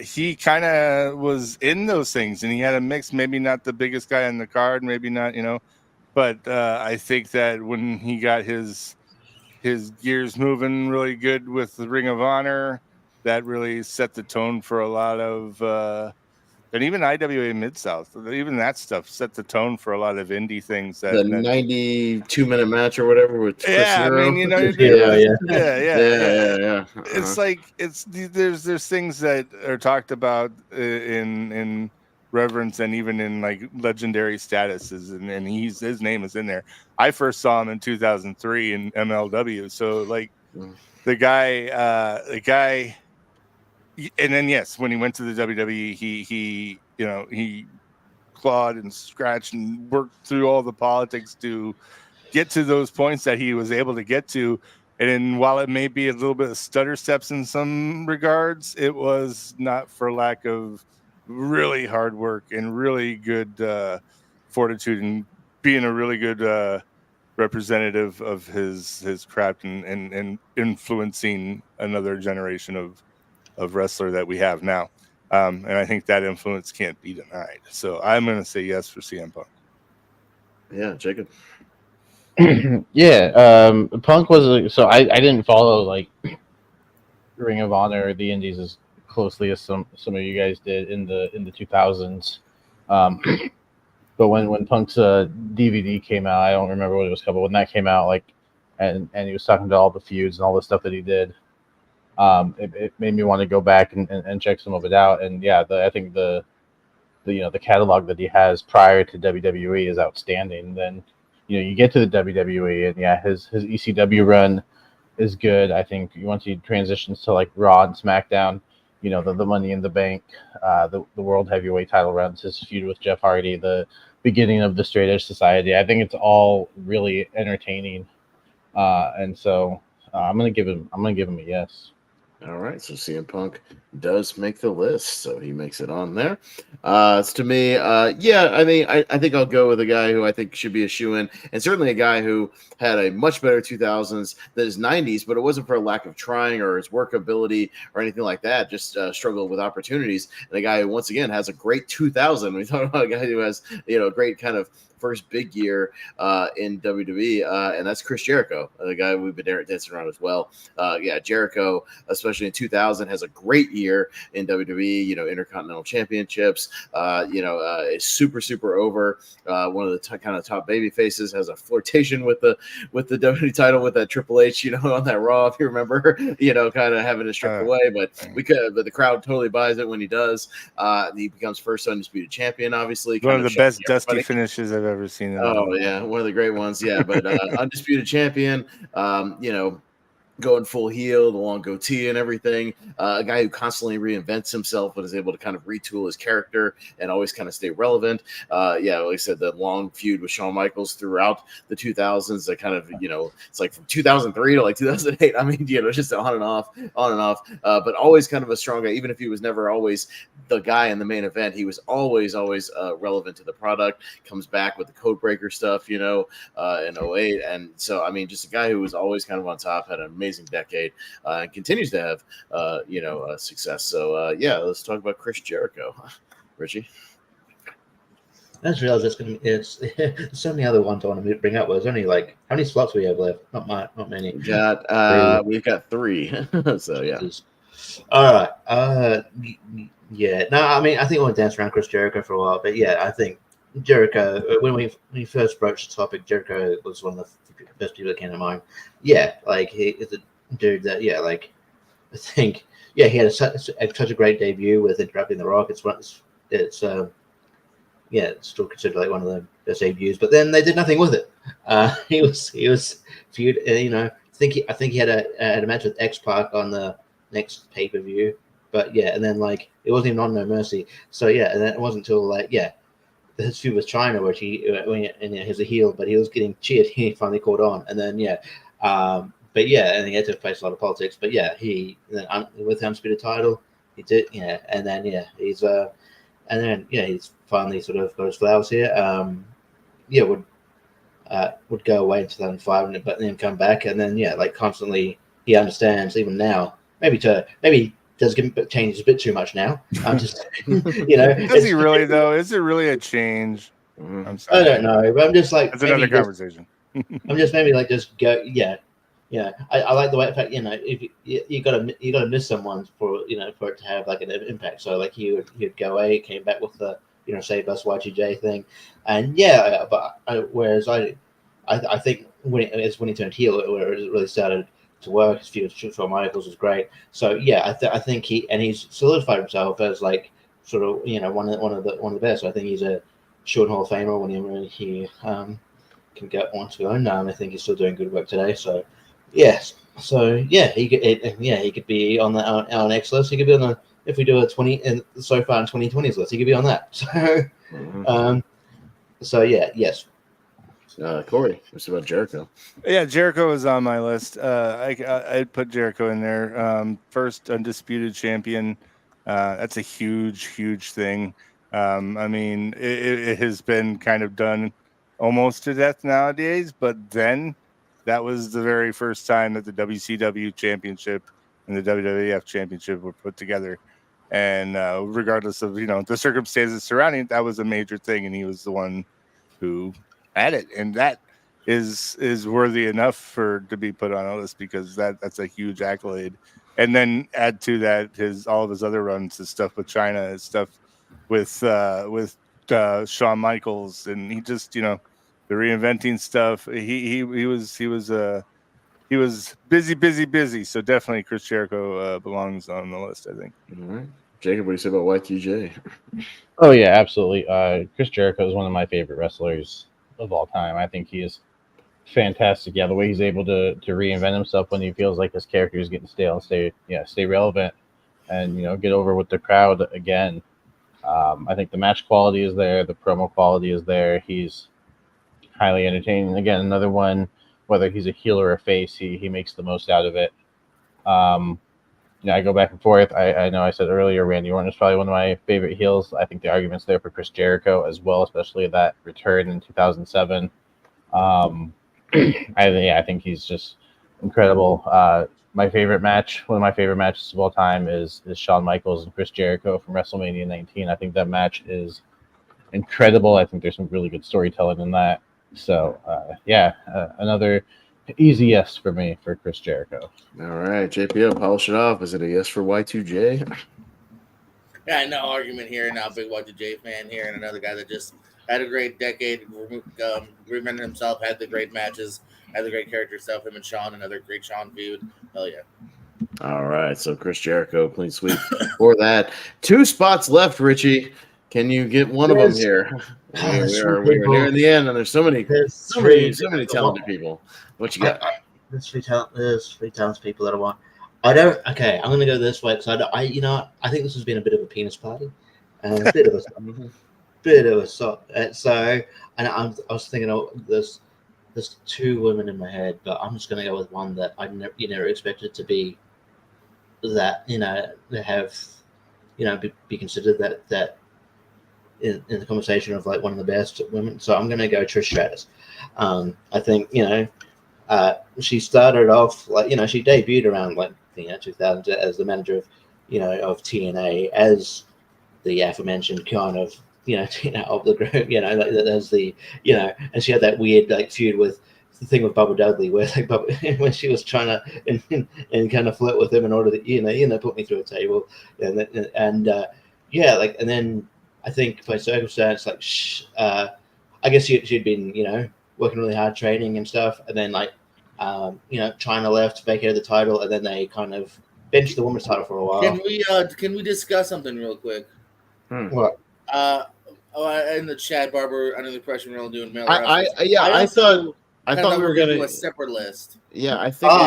Speaker 5: he kind of was in those things, and he had a mix. Maybe not the biggest guy on the card, maybe not, but I think that when he got his gears moving really good with the Ring of Honor, that really set the tone for a lot of and even IWA Mid-South, even that stuff set the tone for a lot of indie things.
Speaker 1: The 92-minute match or whatever with Chris Hero.
Speaker 5: I mean,
Speaker 1: yeah.
Speaker 5: It's like there's things that are talked about in reverence and even in legendary statuses, and his name is in there. I first saw him in 2003 in MLW, so the guy, and then yes, when he went to the WWE, he clawed and scratched and worked through all the politics to get to those points that he was able to get to. And while it may be a little bit of stutter steps in some regards, it was not for lack of really hard work and really good fortitude and being a really good representative of his craft and influencing another generation of wrestler that we have now. And I think that influence can't be denied. So I'm going to say yes for CM Punk.
Speaker 1: Yeah, Jacob.
Speaker 4: Yeah, Punk was so I didn't follow like Ring of Honor or the Indies as closely as some of you guys did in the 2000s. But when Punk's DVD came out, I don't remember what it was called, but when that came out, like, and he was talking to all the feuds and all the stuff that he did, it made me want to go back and check some of it out. And yeah, I think the catalog that he has prior to WWE is outstanding. Then you get to the WWE, and yeah, his ECW run is good. I think once he transitions to like Raw and SmackDown, the Money in the Bank, the World Heavyweight title runs, his feud with Jeff Hardy, the beginning of the Straight Edge Society. I think it's all really entertaining, and so I'm gonna give him a yes.
Speaker 1: All right, so CM Punk does make the list, so he makes it on there. It's to me, yeah, I mean, I think I'll go with a guy who I think should be a shoo-in, and certainly a guy who had a much better 2000s than his 90s, but it wasn't for a lack of trying or his workability or anything like that, just struggled with opportunities. And a guy who, once again, has a great 2000. We talk about a guy who has, a great kind of first big year in WWE, and that's Chris Jericho, the guy we've been dancing around as well. Yeah, Jericho, especially in 2000, has a great year in WWE. Intercontinental Championships. Is super over. One of the kind of top baby faces, has a flirtation with the WWE title with that Triple H, on that Raw, if you remember, kind of having it stripped away, but the crowd totally buys it when he does. He becomes first undisputed champion, obviously.
Speaker 5: One of the best dusty finishes I've ever seen.
Speaker 1: Yeah, one of the great ones. Yeah, but undisputed champion. Going full heel, the long goatee and everything. A guy who constantly reinvents himself, but is able to kind of retool his character and always kind of stay relevant. Yeah, like I said, the long feud with Shawn Michaels throughout the 2000s. That kind of, it's like from 2003 to like 2008. I mean, just on and off. But always kind of a strong guy. Even if he was never always the guy in the main event, he was always relevant to the product. Comes back with the code breaker stuff, in 08. And so, I mean, just a guy who was always kind of on top, had an amazing decade, and continues to have success. So yeah, let's talk about Chris Jericho. Richie.
Speaker 2: I just realized it's so many other ones I want to bring up. There's only like, how many slots we have left? Not many.
Speaker 1: We've got 3. So yeah.
Speaker 2: All right. Yeah. No, I mean, I think I want to dance around Chris Jericho for a while, but yeah, I think Jericho, when we first broached the topic, Jericho was one of the best people that came to mind. Yeah, like he is a dude that, yeah, like I think, yeah, he had such a great debut with Interrupting the Rock. It's still considered like one of the best debuts. But then they did nothing with it. He was feud. I think he had a match with X-Pac on the next pay-per-view. But yeah, and then like it wasn't even on No Mercy. So yeah, and then it wasn't until like his feud with China, where he's a heel, but he was getting cheered. He finally caught on, and then but yeah, and he had to face a lot of politics. But yeah, with the undisputed title, he did, and then he's he's finally sort of got his flowers here. Would go away in 2005, but then come back, and then like constantly he understands even now. Maybe does change a bit too much now. I'm just,
Speaker 5: Does he really though? Is it really a change? I'm sorry.
Speaker 2: I don't know, but I'm just like,
Speaker 5: it's another conversation.
Speaker 2: I'm just maybe like just go, I like the way, in fact, if you gotta miss someone for for it to have like an impact. So like he would go away, came back with the Save Us Y2J thing, and whereas I think when he turned heel, where it really started to work. His feud with Shawn Michaels was great. So yeah, I think he's solidified himself as like sort of one of the best. So I think he's a short Hall of Famer when he can want to go. I think he's still doing good work today. So yes, he could be on our next list. He could be on the, if we do a 20 and so far in 2020's list, he could be on that. So
Speaker 1: Mm-hmm.
Speaker 2: so yeah, yes.
Speaker 1: Corey, what's about Jericho?
Speaker 5: Yeah, Jericho was on my list. I'd put Jericho in there. First undisputed champion. That's a huge thing. I mean, it has been kind of done almost to death nowadays, but then that was the very first time that the WCW championship and the WWF championship were put together. And regardless of the circumstances surrounding it, that was a major thing, and he was the one who had it, and that is worthy enough to be put on a list, because that's a huge accolade. And then add to that all of his other runs, his stuff with China, his stuff with Shawn Michaels, and he just the reinventing stuff. He was busy. So definitely Chris Jericho belongs on the list, I think.
Speaker 1: All right, Jacob, what do you say about Y2J?
Speaker 4: Oh yeah, absolutely. Chris Jericho is one of my favorite wrestlers of all time. I think he is fantastic. Yeah, the way he's able to reinvent himself when he feels like his character is getting stale, stay relevant, and get over with the crowd again. I think the match quality is there, the promo quality is there. He's highly entertaining. Again, another one. Whether he's a heel or a face, he makes the most out of it. I go back and forth. I know I said earlier Randy Orton is probably one of my favorite heels. I think the argument's there for Chris Jericho as well, especially that return in 2007. I think he's just incredible. My favorite match, one of my favorite matches of all time, is Shawn Michaels and Chris Jericho from WrestleMania 19. I think that match is incredible. I think there's some really good storytelling in that. So, another easy yes for me for Chris Jericho.
Speaker 1: All right, JPO, polish it off. Is it a yes for Y2J?
Speaker 3: Yeah, no argument here. Now, big Y2J fan here, and another guy that just had a great decade, reinvented himself, had the great matches, had the great character stuff. Him and Shawn, another great Shawn feud. Hell yeah.
Speaker 1: All right, so Chris Jericho, clean sweep for that. 2 spots left, Richie. Can you get one of them here? We are nearing the end, and there's so many talented people. What you got?
Speaker 2: There's three talented people that I want. I'm going to go this way because I think this has been a bit of a penis party, and a bit of a so. And I was thinking, there's 2 women in my head, but I'm just going to go with one that I never expected to be that have be considered that in the conversation of like one of the best women. So I'm going to go Trish Stratus. I think she started off like she debuted around like 2000 as the manager of of TNA as the aforementioned kind of of the group as the and she had that weird like feud with the thing with Bubba Dudley where like when she was trying to and kind of flirt with him in order to put me through a table and then I think by circumstance like I guess she'd been working really hard training and stuff, and then like China left, vacated the title, and then they kind of benched the women's title for a while.
Speaker 3: Can we discuss something real quick?
Speaker 2: What?
Speaker 3: In the chat, Barber, under the impression we're all doing male.
Speaker 1: I thought we were going to
Speaker 3: do a separate list.
Speaker 1: Yeah, I think we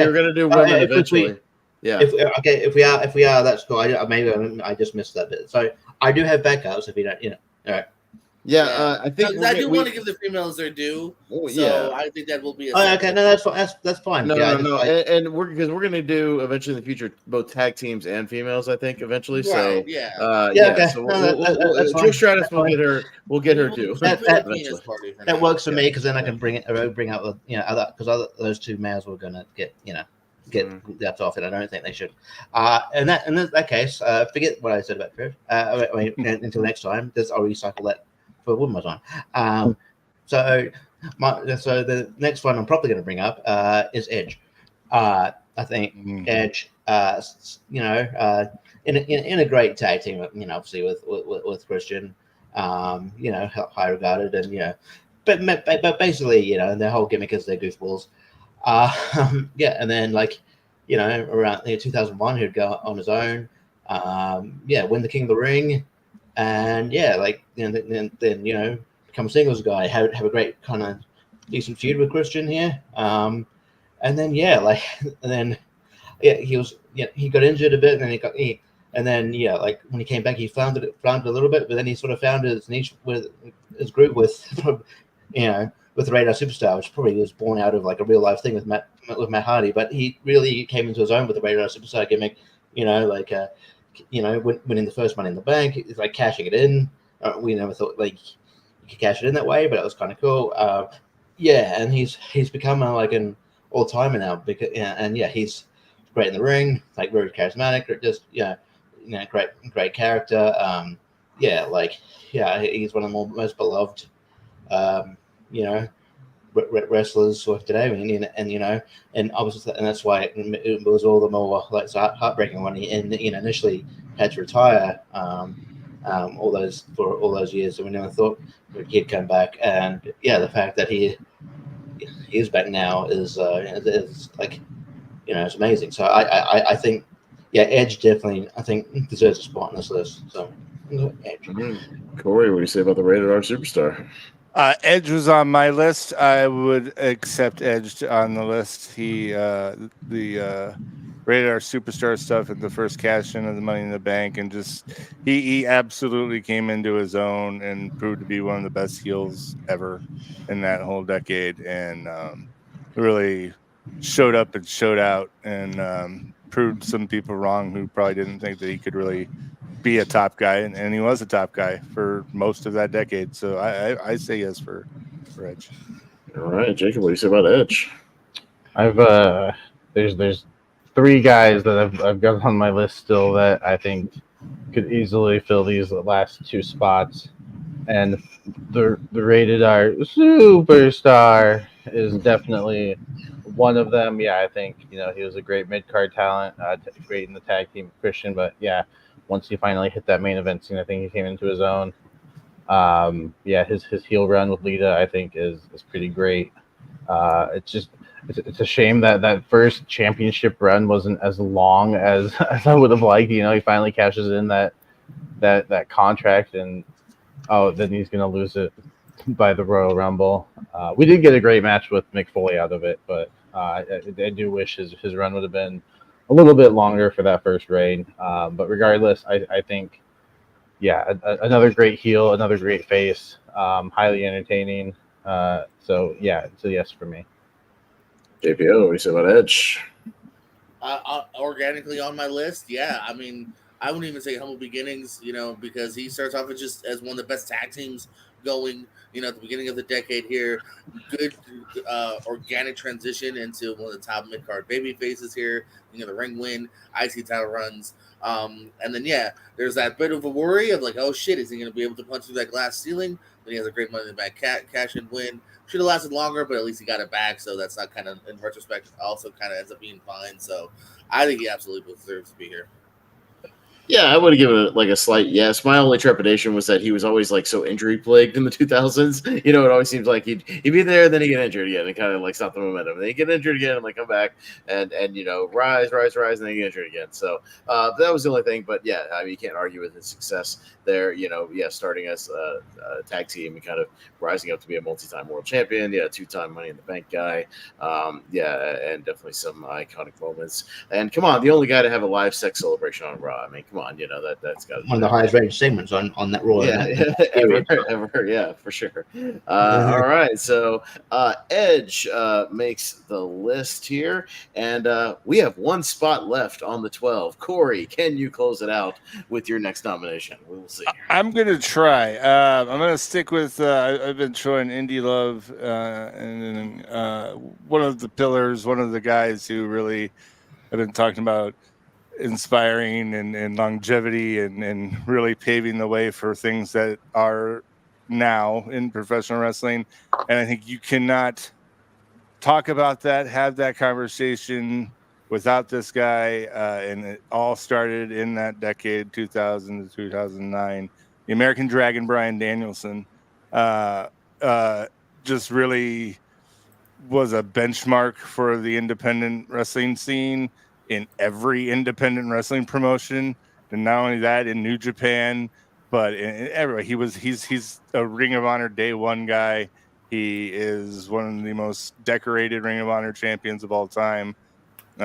Speaker 1: were going to do women eventually.
Speaker 2: If we are, that's cool. I just missed that bit. So I do have backups if you don't, all right.
Speaker 1: Yeah, I think
Speaker 3: I do want to give the females their due. So I think that will be.
Speaker 2: Okay, no, that's fine.
Speaker 1: No. And we're going to do eventually in the future both tag teams and females. I think eventually.
Speaker 3: Right,
Speaker 1: so
Speaker 3: okay.
Speaker 1: So Trish Stratus we'll get her due.
Speaker 2: That works for me because then I can bring out because those 2 males were going to get left off, and I don't think they should. In that case, forget what I said about Trish. Until next time, I'll recycle that for one more time. So the next one I'm probably going to bring up is Edge. I think Edge, in a great tag team, obviously with Christian, high regarded, and but basically, their whole gimmick is they're goofballs. And then around 2001, he'd go on his own, win the King of the Ring, and then become a singles guy, have a great kind of decent feud with Christian here, and then he got injured a bit, and then when he came back, he floundered a little bit, but then he sort of found his niche with his group with with the Radar Superstar, which probably was born out of like a real life thing with Matt Hardy. But he really came into his own with the Radar Superstar gimmick. Winning the first Money in the Bank, it's like cashing it in. We never thought like you could cash it in that way, but it was kind of cool. And he's become like an all timer now because he's great in the ring, like very charismatic, just great character. He's one of the most beloved, wrestlers of today, and obviously, and that's why it was all the more like heartbreaking when he initially had to retire all those years, and we never thought he'd come back. And the fact that he is back now is like it's amazing. So I think Edge definitely I think deserves a spot on this list. So Edge.
Speaker 1: Corey, what do you say about the Rated R Superstar?
Speaker 5: Edge was on my list. I would accept Edge on the list. He the Radar Superstar stuff at the first cash in of the Money in the Bank, and just he absolutely came into his own and proved to be one of the best heels ever in that whole decade, and really showed up and showed out, and proved some people wrong who probably didn't think that he could really be a top guy, and he was a top guy for most of that decade. So I say yes for Edge.
Speaker 1: All right, Jacob, what do you say about Edge?
Speaker 4: I've there's 3 guys that I've got on my list still that I think could easily fill these last 2 spots, and the Rated R Superstar is definitely one of them. I think he was a great mid card talent, great in the tag team with Christian, but once he finally hit that main event scene, I think he came into his own. His heel run with Lita, I think, is pretty great. It's a shame that first championship run wasn't as long as I would have liked. He finally cashes in that contract, and then he's gonna lose it by the Royal Rumble. We did get a great match with Mick Foley out of it, but I do wish his run would have been a little bit longer for that first reign. But regardless, I think, another great heel, another great face, highly entertaining. So it's a yes for me.
Speaker 1: JPO, what do you say about Edge?
Speaker 3: Organically on my list, I mean, I wouldn't even say humble beginnings, because he starts off as one of the best tag teams going, at the beginning of the decade here. Good organic transition into one of the top mid-card baby faces here. The ring win, IC title runs. And then, there's that bit of a worry of like, oh shit, is he going to be able to punch through that glass ceiling? Then he has a great Money in the Bank cash and win. Should have lasted longer, but at least he got it back. So that's not kind of, in retrospect, also kind of ends up being fine. So I think he absolutely deserves to be here.
Speaker 1: Yeah, I would have given it like a slight yes. My only trepidation was that he was always like so injury plagued in the 2000s. It always seems like he'd be there, then he'd get injured again, and kind of like stop the momentum. And then he'd get injured again, and like come back and rise, and then get injured again. So that was the only thing. But I mean, you can't argue with his success there. Starting as a tag team and kind of rising up to be a multi-time world champion. 2-time Money in the Bank guy. And definitely some iconic moments. And come on, the only guy to have a live sex celebration on Raw. I mean, come on, that's got
Speaker 2: one of the highest rated segments on that Raw.
Speaker 1: Ever, for sure. All right, so Edge makes the list here, and we have 1 spot left on the 12. Corey, can you close it out with your next nomination? We will see.
Speaker 5: I'm gonna try. I'm gonna stick with. I've been showing Indie Love, and one of the pillars, one of the guys who really have been talking about inspiring and longevity and really paving the way for things that are now in professional wrestling. And I think you cannot talk about that, have that conversation without this guy. And it all started in that decade, 2000 to 2009. The American Dragon, Bryan Danielson, just really was a benchmark for the independent wrestling scene in every independent wrestling promotion, and not only that, in New Japan, but in everywhere. He's a Ring of Honor Day 1 guy. He is one of the most decorated Ring of Honor champions of all time. He's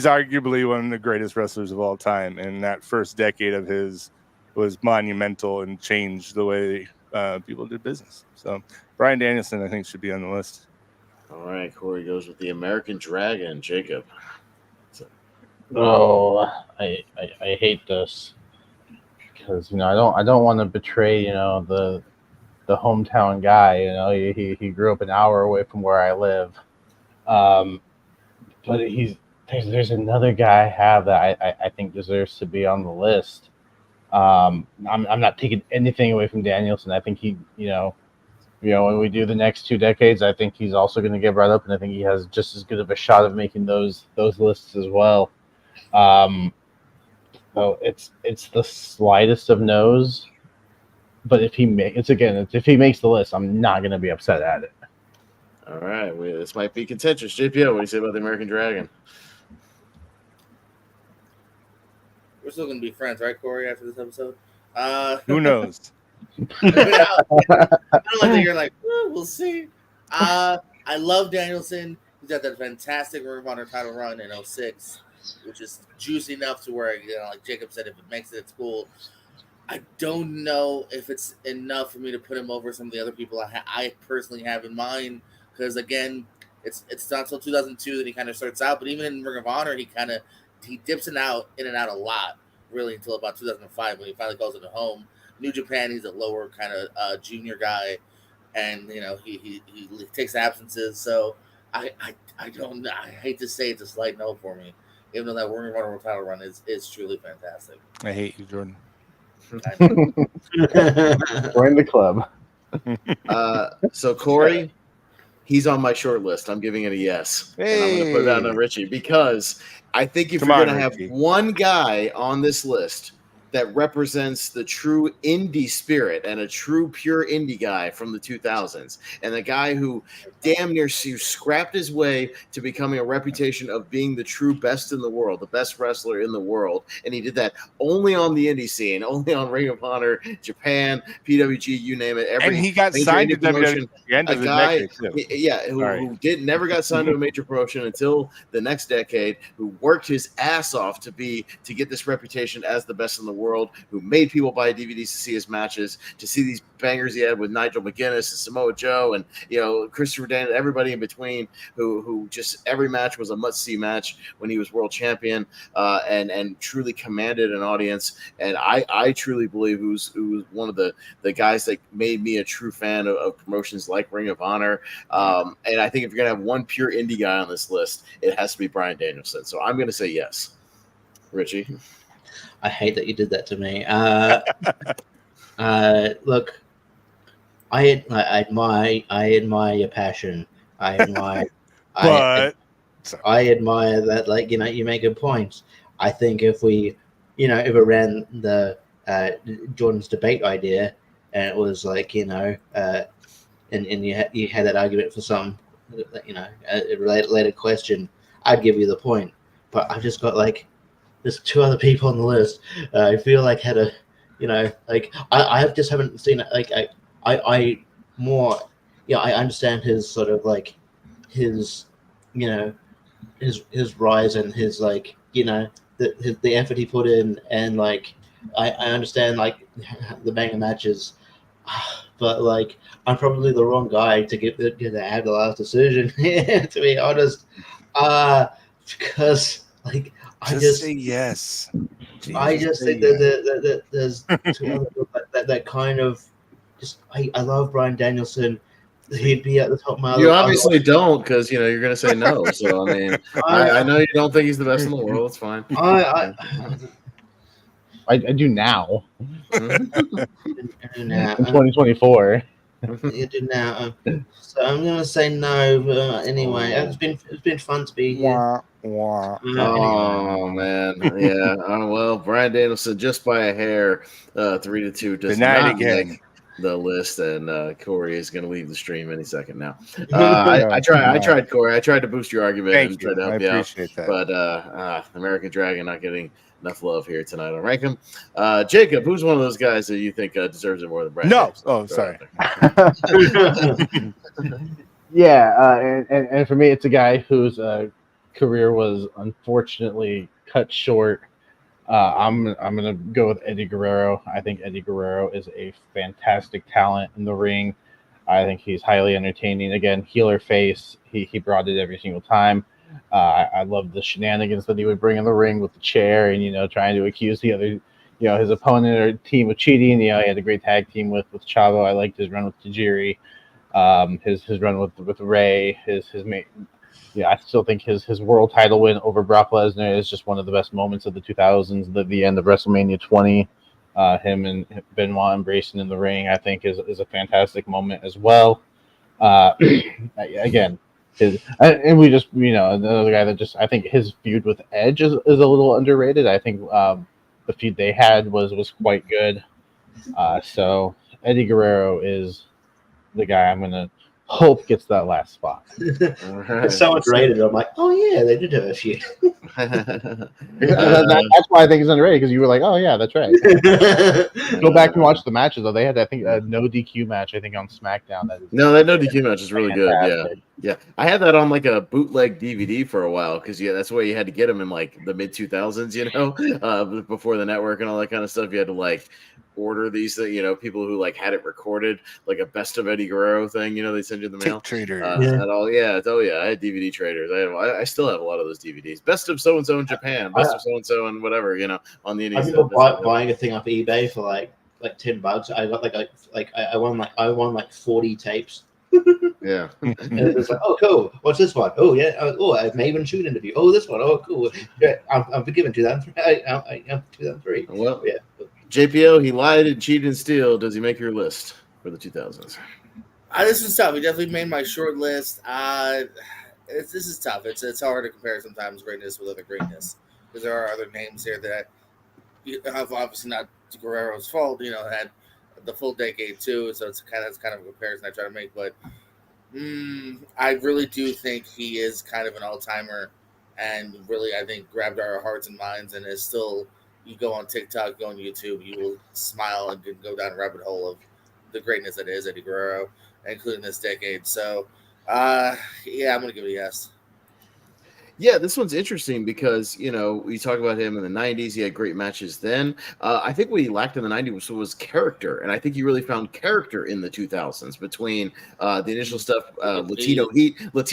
Speaker 5: arguably one of the greatest wrestlers of all time, and that first decade of his was monumental and changed the way people did business. So Bryan Danielson, I think, should be on the list.
Speaker 1: All right, Corey goes with the American Dragon. Jacob.
Speaker 4: Oh, I hate this because I don't want to betray the hometown guy. He grew up an hour away from where I live, but there's another guy I have that I think deserves to be on the list. I'm not taking anything away from Danielson. I think he when we do the next 2 decades, I think he's also going to get brought up, and I think he has just as good of a shot of making those lists as well. So it's the slightest of no's, but if he makes the list, I'm not going to be upset at it.
Speaker 1: All right, this might be contentious. JPO, what do you say about the American Dragon?
Speaker 3: We're still gonna be friends, right, Corey? After this episode,
Speaker 5: Who knows?
Speaker 3: I don't like that you're like, we'll see. I love Danielson. He's got that fantastic Ring of Honor title run in 2006, which is juicy enough to where, like Jacob said, if it makes it, it's cool. I don't know if it's enough for me to put him over some of the other people I personally have in mind, because again, it's not until 2002 that he kind of starts out. But even in Ring of Honor, he dips in and out a lot, really, until about 2005 when he finally goes into home. New Japan, he's a lower kind of junior guy, and he takes absences. So I don't. I hate to say it's a slight no for me, even though that Ring of Honor title run is truly fantastic.
Speaker 5: I hate you, Jordan.
Speaker 4: Join the club.
Speaker 1: So Corey, he's on my short list. I'm giving it a yes. And I'm going to put it down to Richie because I think if you're going to have one guy on this list that represents the true indie spirit and a true pure indie guy from the 2000s, and the guy who damn near scrapped his way to becoming a reputation of being the true best in the world, the best wrestler in the world, and he did that only on the indie scene, only on Ring of Honor, Japan, PWG, you name it.
Speaker 5: And he got signed to WWE at the end of the decade,
Speaker 1: too. Who never got signed to a major promotion until the next decade, who worked his ass off to get this reputation as the best in the world, who made people buy DVDs to see his matches, to see these bangers he had with Nigel McGuinness and Samoa Joe and Christopher Daniels, everybody in between, who just every match was a must-see match when he was world champion, and truly commanded an audience. And I truly believe who's one of the guys that made me a true fan of promotions like Ring of Honor. And I think if you're gonna have one pure indie guy on this list, it has to be Bryan Danielson. So I'm gonna say yes. Richie.
Speaker 2: I hate that you did that to me. Look, I admire your passion. I admire that. Like, you make good points. I think if we ran the Jordan's debate idea, and it was like and you had that argument for some a related question, I'd give you the point. But I've just got there's 2 other people on the list. I feel like had a, I just haven't seen it. I understand his sort of his rise and his the effort he put in, and I understand the banger matches, but I'm probably the wrong guy to have the last decision to be honest, because I just say
Speaker 5: yes.
Speaker 2: I just think that there's 2 other people that kind of just I love Bryan Danielson. He'd be at the top of my.
Speaker 1: You obviously don't, because you're going to say no. So I mean, I know you don't think he's the best in the world. It's fine.
Speaker 4: I do now.
Speaker 2: In
Speaker 4: 2024.
Speaker 2: You do now. So I'm going to say no. But anyway, it's been fun to be here.
Speaker 1: Oh man, yeah. Well, Bryan Danielson just by a hair, 3-2 does not make the list, and Corey is going to leave the stream any second now. I tried, Corey. I tried to boost your argument and try to help you out, but American Dragon not getting enough love here tonight on Rank 'em. Jacob, who's one of those guys that you think deserves it more than Bryan?
Speaker 5: No. Oh, sorry.
Speaker 4: Yeah, and for me, it's a guy whose career was unfortunately cut short I'm gonna go with Eddie Guerrero. I think Eddie Guerrero is a fantastic talent in the ring. I think he's highly entertaining. Again, healer face. He brought it every single time. I love the shenanigans that he would bring in the ring with the chair and trying to accuse the other, his opponent or team of cheating. He had a great tag team with Chavo. I liked his run with Tajiri. His run with Ray. His mate. Yeah, I still think his world title win over Brock Lesnar is just one of the best moments of the 2000s. The end of WrestleMania 20. Him and Benoit embracing in the ring, I think, is a fantastic moment as well. Again, and we just another guy that just I think his feud with Edge is a little underrated. I think the feud they had was quite good. So Eddie Guerrero is the guy I'm gonna hope gets that last spot.
Speaker 2: It's so underrated. I'm like, oh yeah, they did have a few.
Speaker 4: That's why I think it's underrated, because you were like, oh yeah, that's right. Go back and watch the matches though. They had, I think, a no DQ match, I think, on SmackDown.
Speaker 1: That no DQ match is really good. Yeah. I had that on like a bootleg DVD for a while, because that's the way you had to get them in like the mid 2000s, before the network and all that kind of stuff. You had to like order these people who like had it recorded, like a best of Eddie Guerrero thing. They send you the mail.
Speaker 5: Trader.
Speaker 1: And all. Yeah. Oh yeah. I had DVD traders. I still have a lot of those DVDs. Best of so and so in Japan. Best of so and so and whatever. On the Indies.
Speaker 2: I remember buying a thing off eBay for like $10. I got I won like 40 tapes.
Speaker 1: Yeah.
Speaker 2: And it was like, oh cool. What's this one? Oh yeah. Oh, I may even shoot interview. Oh, this one. Oh cool. Yeah, I'm forgiven 2003. I'm 2003.
Speaker 1: Well, yeah. JPO, he lied and cheated and steal. Does he make your list for the 2000s?
Speaker 3: This is tough. He definitely made my short list. This is tough. It's hard to compare sometimes greatness with other greatness, because there are other names here that have obviously not Guerrero's fault. Had the full decade too, so it's kind of a comparison I try to make. But I really do think he is kind of an all-timer, and really I think grabbed our hearts and minds, and is still. You go on TikTok, go on YouTube, you will smile and go down a rabbit hole of the greatness that is Eddie Guerrero, including this decade. So, I'm going to give it a yes.
Speaker 1: Yeah, this one's interesting because, we talk about him in the 90s. He had great matches then. I think what he lacked in the 90s was character. And I think he really found character in the 2000s between the initial stuff, Latino Heat, with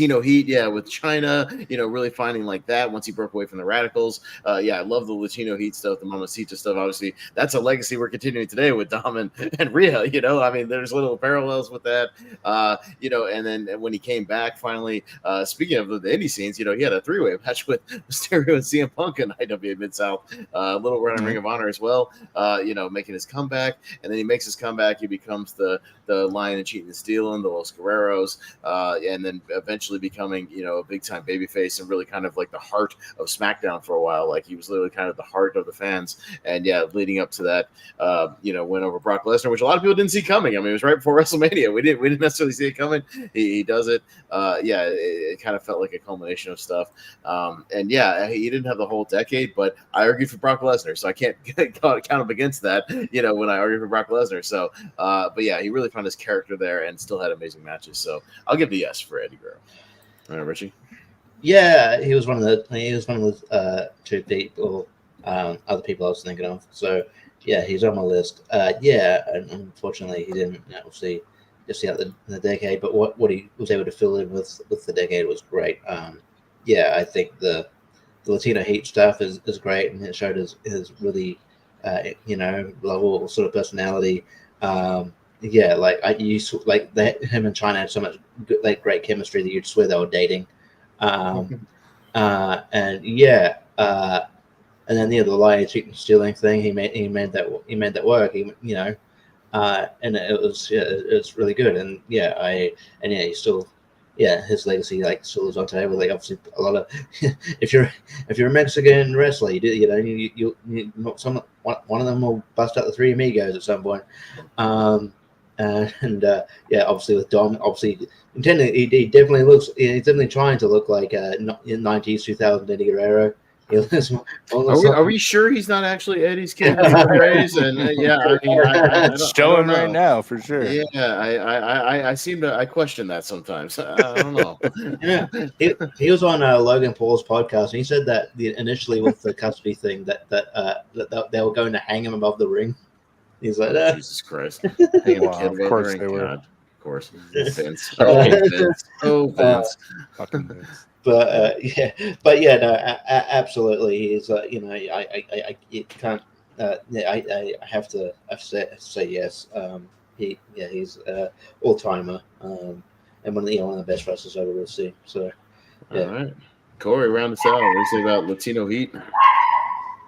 Speaker 1: China, really finding like that once he broke away from the Radicals. I love the Latino Heat stuff, the Mamacita stuff. Obviously, that's a legacy we're continuing today with Dom and Rhea. I mean, there's little parallels with that, and then when he came back finally, speaking of the indie scenes, he had a three-way match with Mysterio and CM Punk in IWA Mid-South, little run in Ring of Honor as well, making his comeback. And then he makes his comeback. He becomes the Lion and Cheating and Stealing, the Los Guerreros, and then eventually becoming, a big-time babyface and really kind of like the heart of SmackDown for a while. Like he was literally kind of the heart of the fans. And leading up to that, win over Brock Lesnar, which a lot of people didn't see coming. I mean, it was right before WrestleMania. We didn't necessarily see it coming. He does it. It kind of felt like a culmination of stuff. He didn't have the whole decade, but I argued for Brock Lesnar, so I can't count him against that, when I argued for Brock Lesnar. So, he really found his character there and still had amazing matches. So I'll give the yes for Eddie Guerrero. All right, Richie?
Speaker 2: Yeah, he was one of the two people, other people I was thinking of. So, yeah, he's on my list. And unfortunately, he didn't obviously just see out the decade, but what he was able to fill in with the decade was great. I think the Latino Heat stuff is great, and it showed his really, lovable sort of personality. Him and China had so much good, great chemistry that you'd swear they were dating. And then the Lion Cheating Stealing thing, he made that work. And it was really good. And he still. Yeah, his legacy still lives on today. With obviously a lot of, if you're a Mexican wrestler, you one of them will bust out the Three Amigos at some point. Obviously with Dom, obviously intending, he's definitely trying to look like 90s 2000 Eddie Guerrero.
Speaker 1: Are we sure he's not actually Eddie's kid in the race? And I mean, I
Speaker 5: It's
Speaker 1: don't
Speaker 5: showing
Speaker 1: know.
Speaker 5: right now for sure.
Speaker 1: Yeah, I seem to question that sometimes. I don't know.
Speaker 2: He was on Logan Paul's podcast, and he said that initially with the custody thing that they were going to hang him above the ring. He's like,
Speaker 1: Jesus Christ!
Speaker 5: Of course they were.
Speaker 1: God, of course, Vince. Vince. Vince.
Speaker 5: Fucking Vince.
Speaker 2: But no, absolutely. He's I can't. I have to say yes. He's all timer. And one of the best wrestlers I've ever seen. So, yeah.
Speaker 1: All right, Corey, round us out. What do you say about Latino Heat?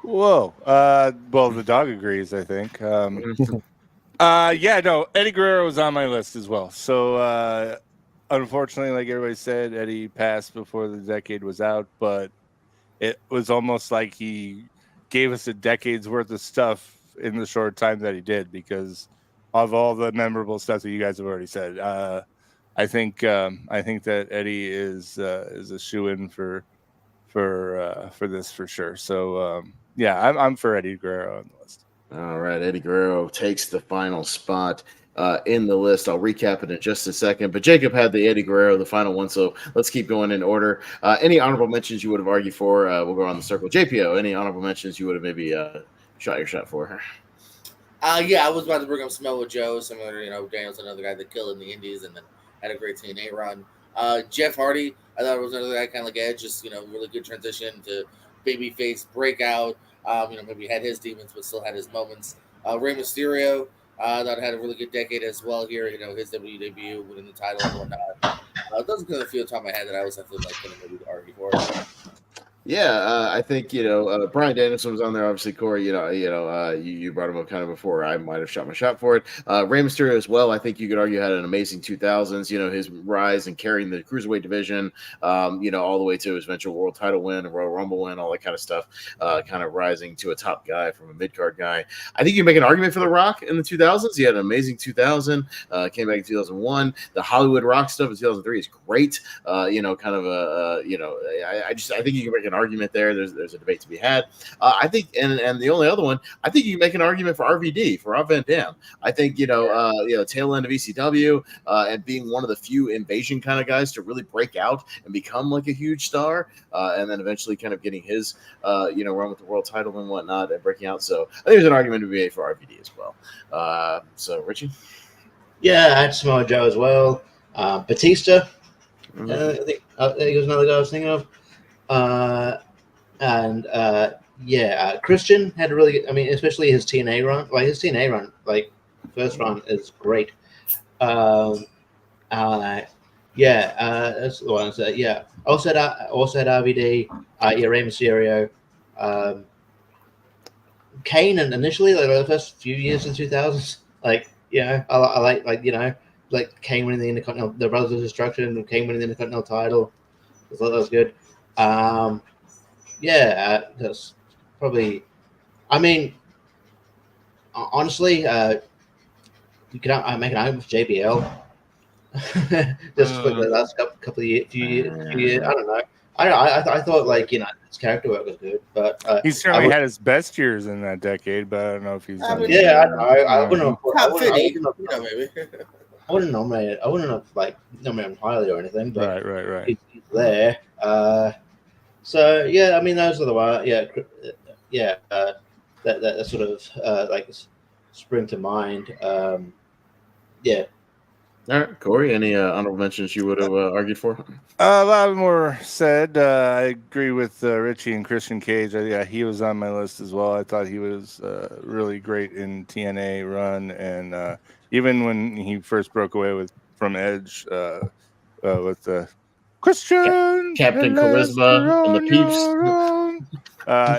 Speaker 5: Whoa. Well, the dog agrees, I think. Eddie Guerrero was on my list as well. So, unfortunately, like everybody said, Eddie passed before the decade was out, but it was almost like he gave us a decade's worth of stuff in the short time that he did because of all the memorable stuff that you guys have already said. I think that Eddie is a shoo-in for this for sure. So I'm for Eddie Guerrero on the list.
Speaker 1: All right, Eddie Guerrero takes the final spot in the list. I'll recap it in just a second. But Jacob had the Eddie Guerrero, the final one. So let's keep going in order. Any honorable mentions you would have argued for? We'll go around the circle. JPO, any honorable mentions you would have maybe shot your shot for?
Speaker 3: I was about to bring up Samoa Joe, similar to Daniel's another guy that killed in the Indies and then had a great TNA run. Jeff Hardy, I thought it was another guy kind of like Edge, just really good transition to babyface breakout. Maybe had his demons, but still had his moments. Rey Mysterio, I thought had a really good decade as well here. His WWE debut, winning the title and whatnot. Those are kind of the few on top of my head that I was definitely going to maybe argue for.
Speaker 1: Yeah, I think Bryan Danielson was on there. Obviously, Corey, you brought him up kind of before. I might have shot my shot for it. Rey Mysterio as well. I think you could argue had an amazing 2000s. His rise and carrying the cruiserweight division. All the way to his eventual world title win, a Royal Rumble win, all that kind of stuff. Kind of rising to a top guy from a mid card guy. I think you make an argument for The Rock in the 2000s. He had an amazing 2000. Came back in 2001. The Hollywood Rock stuff in 2003 is great. I think you can make an argument there. There's a debate to be had. I think, and the only other one, I think you can make an argument for RVD, for Rob Van Dam. I think tail end of ECW and being one of the few invasion kind of guys to really break out and become like a huge star, and then eventually kind of getting his run with the world title and whatnot and breaking out. So I think there's an argument to be made for RVD as well. So Richie,
Speaker 2: I had Samoa Joe as well. Batista.
Speaker 1: Mm-hmm.
Speaker 2: I think he was another guy I was thinking of. Christian had a really good, especially his TNA run. Like his TNA run, first run is great. That's the one I said. Yeah, also had RVD, Rey Mysterio, Kane, and initially the first few years in 2000s, I like Kane winning the Intercontinental, the Brothers of Destruction, and Kane winning the Intercontinental title. I thought that was good. That's probably. Honestly, you can make an argument for JBL. Just for the last couple of years, few years. I don't know. I thought his character work was good, but
Speaker 5: he certainly had his best years in that decade. But I don't know if he's.
Speaker 2: I wouldn't nominate. I wouldn't have nominate him highly or anything. But
Speaker 5: right.
Speaker 2: He's there. So those are the ones. That sort of spring to mind.
Speaker 1: All right, Corey, any honorable mentions you would have argued for?
Speaker 5: A lot more said. I agree with Richie and Christian Cage. He was on my list as well. I thought he was really great in TNA run, and even when he first broke away from Edge with the Christian
Speaker 1: Captain Charisma and the
Speaker 5: Peeps.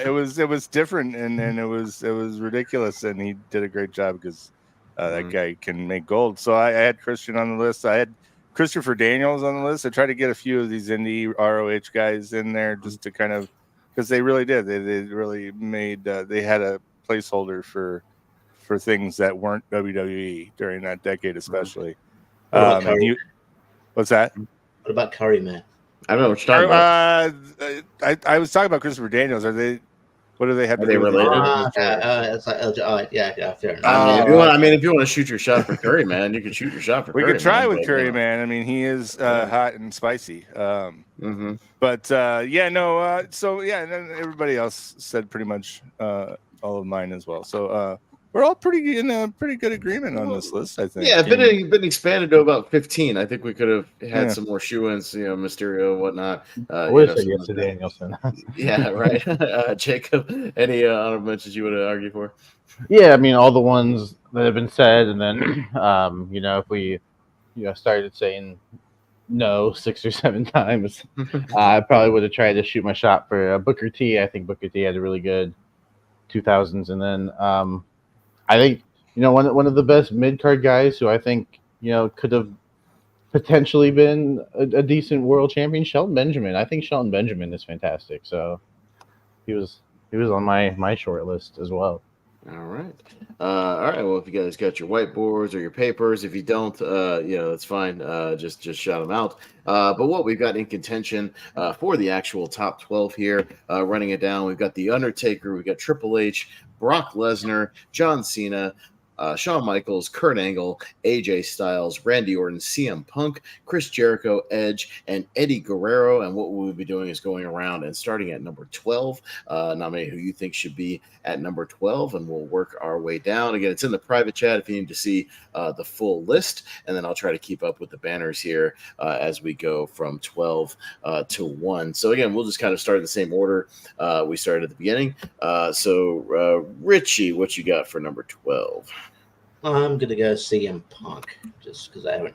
Speaker 5: It was different and it was ridiculous, and he did a great job because that guy can make gold. So I had Christian on the list. I had Christopher Daniels on the list. I tried to get a few of these indie ROH guys in there just to kind of, because they really did. They really made. They had a placeholder for things that weren't WWE during that decade, especially.
Speaker 2: What's that?
Speaker 5: What
Speaker 2: What about Curry, man?
Speaker 1: I don't know what you're talking about.
Speaker 5: I was talking about Christopher Daniels. What do they have
Speaker 1: Are
Speaker 5: to
Speaker 1: they
Speaker 5: do with
Speaker 1: related?
Speaker 2: It's like, yeah, fair enough.
Speaker 1: I mean,
Speaker 5: Oh,
Speaker 1: if you want,
Speaker 5: okay.
Speaker 1: if you want to shoot your shot for Curry, man, you can shoot your shot for
Speaker 5: We
Speaker 1: Curry.
Speaker 5: could try
Speaker 1: man,
Speaker 5: with
Speaker 1: but,
Speaker 5: Curry,
Speaker 1: you know.
Speaker 5: man. I mean, he is hot and spicy.
Speaker 1: Mm-hmm.
Speaker 5: But yeah, no. So yeah, and then everybody else said pretty much all of mine as well. So we're all pretty in a pretty good agreement on this list, I think.
Speaker 1: Yeah, if it had been expanded to about 15, I think we could have had some more shoe-ins, Mysterio and whatnot.
Speaker 4: I would have said
Speaker 1: something
Speaker 4: yes
Speaker 1: like
Speaker 4: to
Speaker 1: that.
Speaker 4: Danielson.
Speaker 1: Yeah, right. Jacob, any honorable mentions you would argue for?
Speaker 4: Yeah, I mean all the ones that have been said, and then if we started saying no 6 or 7 times, I probably would have tried to shoot my shot for Booker T. I think Booker T had a really good 2000s, and then I think one of the best mid card guys who I think could have potentially been a decent world champion, Shelton Benjamin. I think Shelton Benjamin is fantastic. So he was on my short list as well.
Speaker 1: All right. All right. Well, if you guys got your whiteboards or your papers, if you don't, that's fine. Just shout them out. But what we've got in contention for the actual top 12 here, running it down, we've got The Undertaker, we've got Triple H, Brock Lesnar, John Cena, Shawn Michaels, Kurt Angle, AJ Styles, Randy Orton, CM Punk, Chris Jericho, Edge, and Eddie Guerrero. And what we'll be doing is going around and starting at number 12, nominate who you think should be at number 12, and we'll work our way down. Again, it's in the private chat if you need to see the full list, and then I'll try to keep up with the banners here as we go from 12 to 1. So again, we'll just kind of start in the same order we started at the beginning. So Richie, what you got for number 12?
Speaker 2: I'm gonna go CM Punk just because I haven't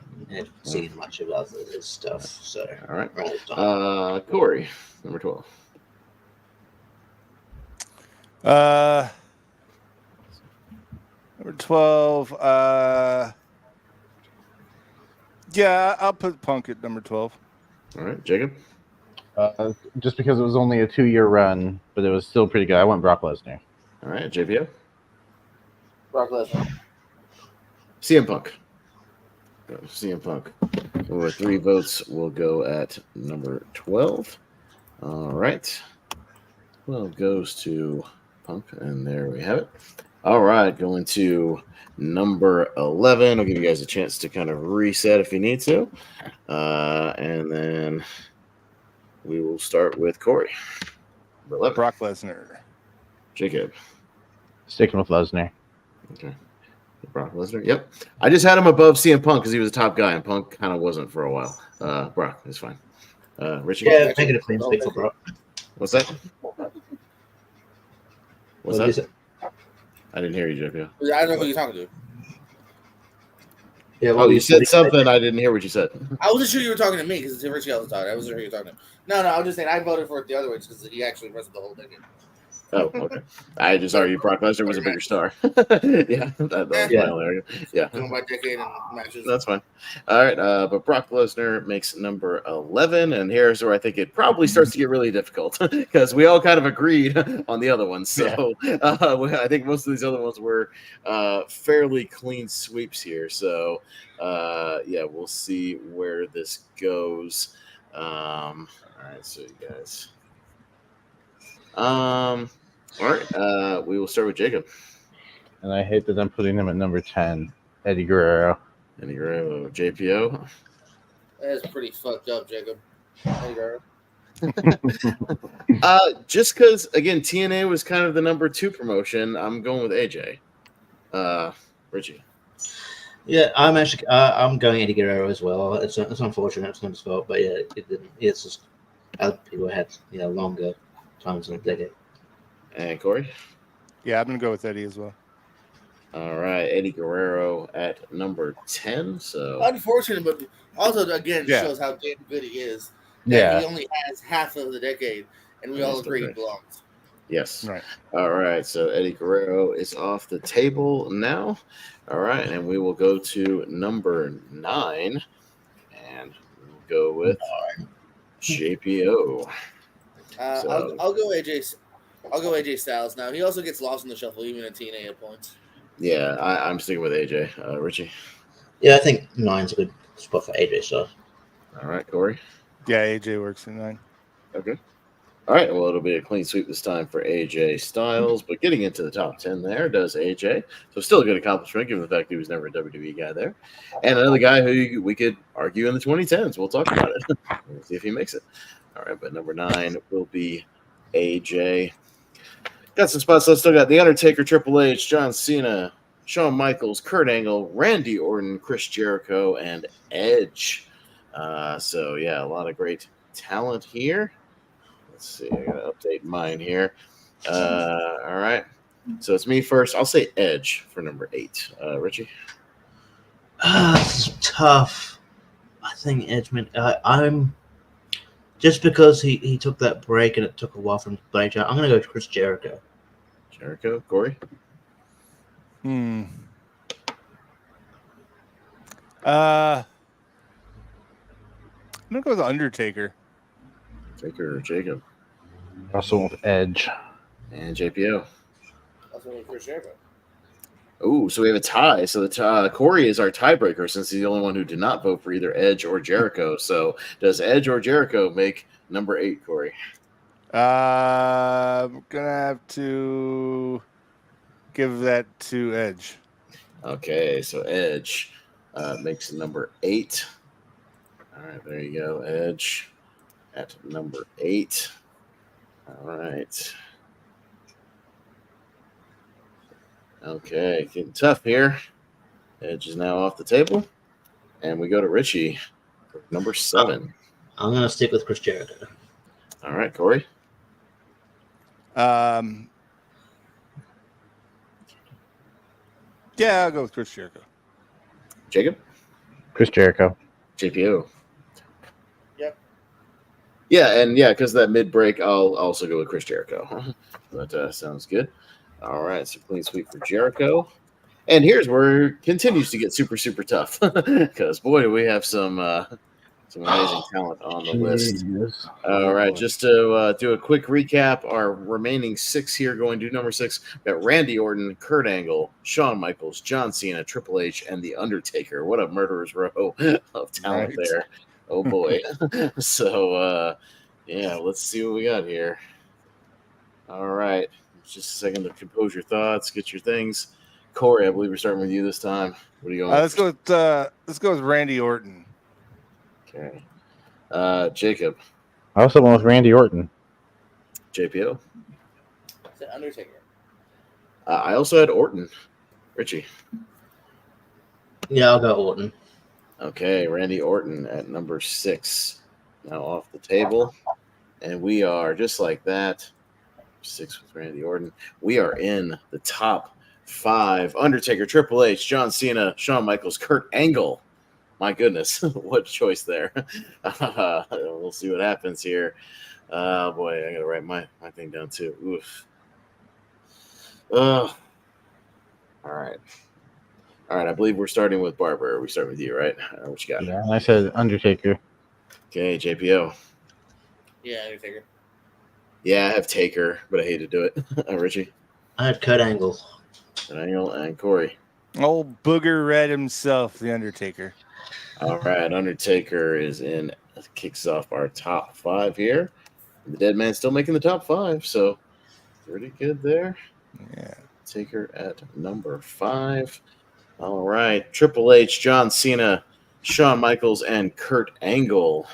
Speaker 2: seen much about this stuff. So
Speaker 1: all right, Corey, number 12.
Speaker 5: Number 12. Yeah, I'll put Punk at number 12.
Speaker 1: All right, Jacob.
Speaker 4: Just because it was only a 2-year run, but it was still pretty good. I went Brock Lesnar.
Speaker 1: All right, JPO.
Speaker 3: Brock Lesnar.
Speaker 1: CM Punk. CM Punk. With 3 votes, we'll go at number 12. All right. 12 goes to Punk, and there we have it. All right, going to number 11. I'll give you guys a chance to kind of reset if you need to. And then we will start with Corey. Number 11.
Speaker 5: Brock Lesnar.
Speaker 1: Jacob.
Speaker 4: Sticking with Lesnar.
Speaker 1: Okay. Brock Lesnar. Yep. I just had him above CM Punk because he was a top guy, and Punk kind of wasn't for a while. Brock is fine. Richie?
Speaker 2: Yeah, make it a clean sweep for Brock.
Speaker 1: What's that? What's
Speaker 2: What is
Speaker 1: that?
Speaker 2: it?
Speaker 1: I didn't hear you, JPO.
Speaker 3: I don't know who you're talking to.
Speaker 2: Yeah,
Speaker 1: Oh, you said something. I didn't hear what you said.
Speaker 3: I wasn't sure you were talking to me because it's Richie I was talking. I wasn't sure you were talking to. No, I was just saying I voted for it the other way because he actually wrestled the whole decade.
Speaker 1: Oh, okay. I just argued Brock Lesnar was a bigger star. Yeah, that was my only argument. Yeah,
Speaker 3: Going by decade and matches.
Speaker 1: that's fine. All right, but Brock Lesnar makes number 11, and here's where I think it probably starts to get really difficult because we all kind of agreed on the other ones. So I think most of these other ones were fairly clean sweeps here. So we'll see where this goes. All right, so you guys. All right. We will start with Jacob.
Speaker 4: And I hate that I'm putting him at number 10, Eddie Guerrero.
Speaker 1: Eddie Guerrero, JPO.
Speaker 3: That's pretty fucked up, Jacob. Eddie Guerrero.
Speaker 1: Just because again, TNA was kind of the number 2 promotion. I'm going with AJ. Richie.
Speaker 2: Yeah, I'm going Eddie Guerrero as well. It's unfortunate, it's not his fault, but yeah, it's just other people had longer times in a decade.
Speaker 1: And Corey.
Speaker 5: Yeah, I'm gonna go with Eddie as well.
Speaker 1: All right, Eddie Guerrero at number 10. So
Speaker 3: unfortunate, but also again shows how damn good he is.
Speaker 4: Yeah,
Speaker 3: he only has half of the decade, and we all agree he belongs.
Speaker 1: Yes.
Speaker 5: Right.
Speaker 1: All right. So Eddie Guerrero is off the table now. All right, and we will go to number 9, and we'll go with JPO.
Speaker 3: I'll go AJ. I'll go AJ Styles now. He also gets lost in the shuffle, even at TNA at points.
Speaker 1: Yeah, I'm sticking with AJ. Richie.
Speaker 2: Yeah, I think 9's a good spot for AJ Styles.
Speaker 1: All right, Corey.
Speaker 5: Yeah, AJ works in 9.
Speaker 1: Okay. All right. Well, it'll be a clean sweep this time for AJ Styles, but getting into the top 10 there does AJ. So still a good accomplishment given the fact he was never a WWE guy there. And another guy who we could argue in the 2010s. We'll talk about it. We'll see if he makes it. All right. But number 9 will be AJ. Got some spots. So still got The Undertaker, Triple H, John Cena, Shawn Michaels, Kurt Angle, Randy Orton, Chris Jericho, and Edge. So, yeah, a lot of great talent here. Let's see. I gotta update mine here. All right. So it's me first. I'll say Edge for number 8. Richie.
Speaker 2: It's tough. I think Edgeman. I'm just because he took that break and it took a while for him to play. I'm going to go with Chris Jericho.
Speaker 1: Jericho. Corey.
Speaker 5: I'm gonna go with Undertaker.
Speaker 1: Taker. Jacob.
Speaker 4: Also with Edge.
Speaker 1: And JPO.
Speaker 3: Also with Chris Jericho.
Speaker 1: Oh, so we have a tie. So Corey is our tiebreaker since he's the only one who did not vote for either Edge or Jericho. So does Edge or Jericho make number 8, Corey?
Speaker 5: I'm gonna have to give that to Edge.
Speaker 1: Okay, so Edge makes number 8. All right, there you go, Edge at number 8. All right. Okay, getting tough here. Edge is now off the table, and we go to Richie for number 7.
Speaker 2: I'm going to stick with Chris Jericho.
Speaker 1: All right, Corey.
Speaker 5: Yeah, I'll go with Chris Jericho.
Speaker 1: Jacob.
Speaker 4: Chris Jericho.
Speaker 1: JPO.
Speaker 3: Yep.
Speaker 1: Yeah, because that mid break, I'll also go with Chris Jericho. But sounds good. All right, so clean sweep for Jericho. And here's where it continues to get super, super tough. Because, boy, do we have some amazing talent on the list. All right, just to do a quick recap, our remaining 6 here going to number 6. We got Randy Orton, Kurt Angle, Shawn Michaels, John Cena, Triple H, and The Undertaker. What a murderer's row of talent there. Oh, boy. So, yeah, let's see what we got here. All right. Just a second to compose your thoughts, get your things. Corey, I believe we're starting with you this time. What are you going?
Speaker 5: Let's go with Randy Orton.
Speaker 1: Okay. Jacob.
Speaker 4: I also went with Randy Orton.
Speaker 1: JPO.
Speaker 3: The Undertaker.
Speaker 1: I also had Orton. Richie.
Speaker 2: Yeah, I'll go Orton.
Speaker 1: Okay, Randy Orton at number 6. Now off the table. And we are just like that. 6 with Randy Orton. We are in the top 5. Undertaker, Triple H, John Cena, Shawn Michaels, Kurt Angle. My goodness, what choice there. We'll see what happens here. Oh, boy, I got to write my thing down, too. Oof. All right. All right, I believe we're starting with Barber. We start with you, right? What you got?
Speaker 4: Yeah, and I said Undertaker.
Speaker 1: Okay, JPO.
Speaker 3: Yeah, Undertaker.
Speaker 1: Yeah, I have Taker, but I hate to do it. Richie?
Speaker 2: I had Kurt Angle.
Speaker 1: Kurt Angle and Corey.
Speaker 5: Old Booger Red himself, The Undertaker.
Speaker 1: All right, Undertaker is in, kicks off our top 5 here. The Dead Man's still making the top 5, so pretty good there.
Speaker 5: Yeah.
Speaker 1: Taker at number 5. All right, Triple H, John Cena, Shawn Michaels, and Kurt Angle.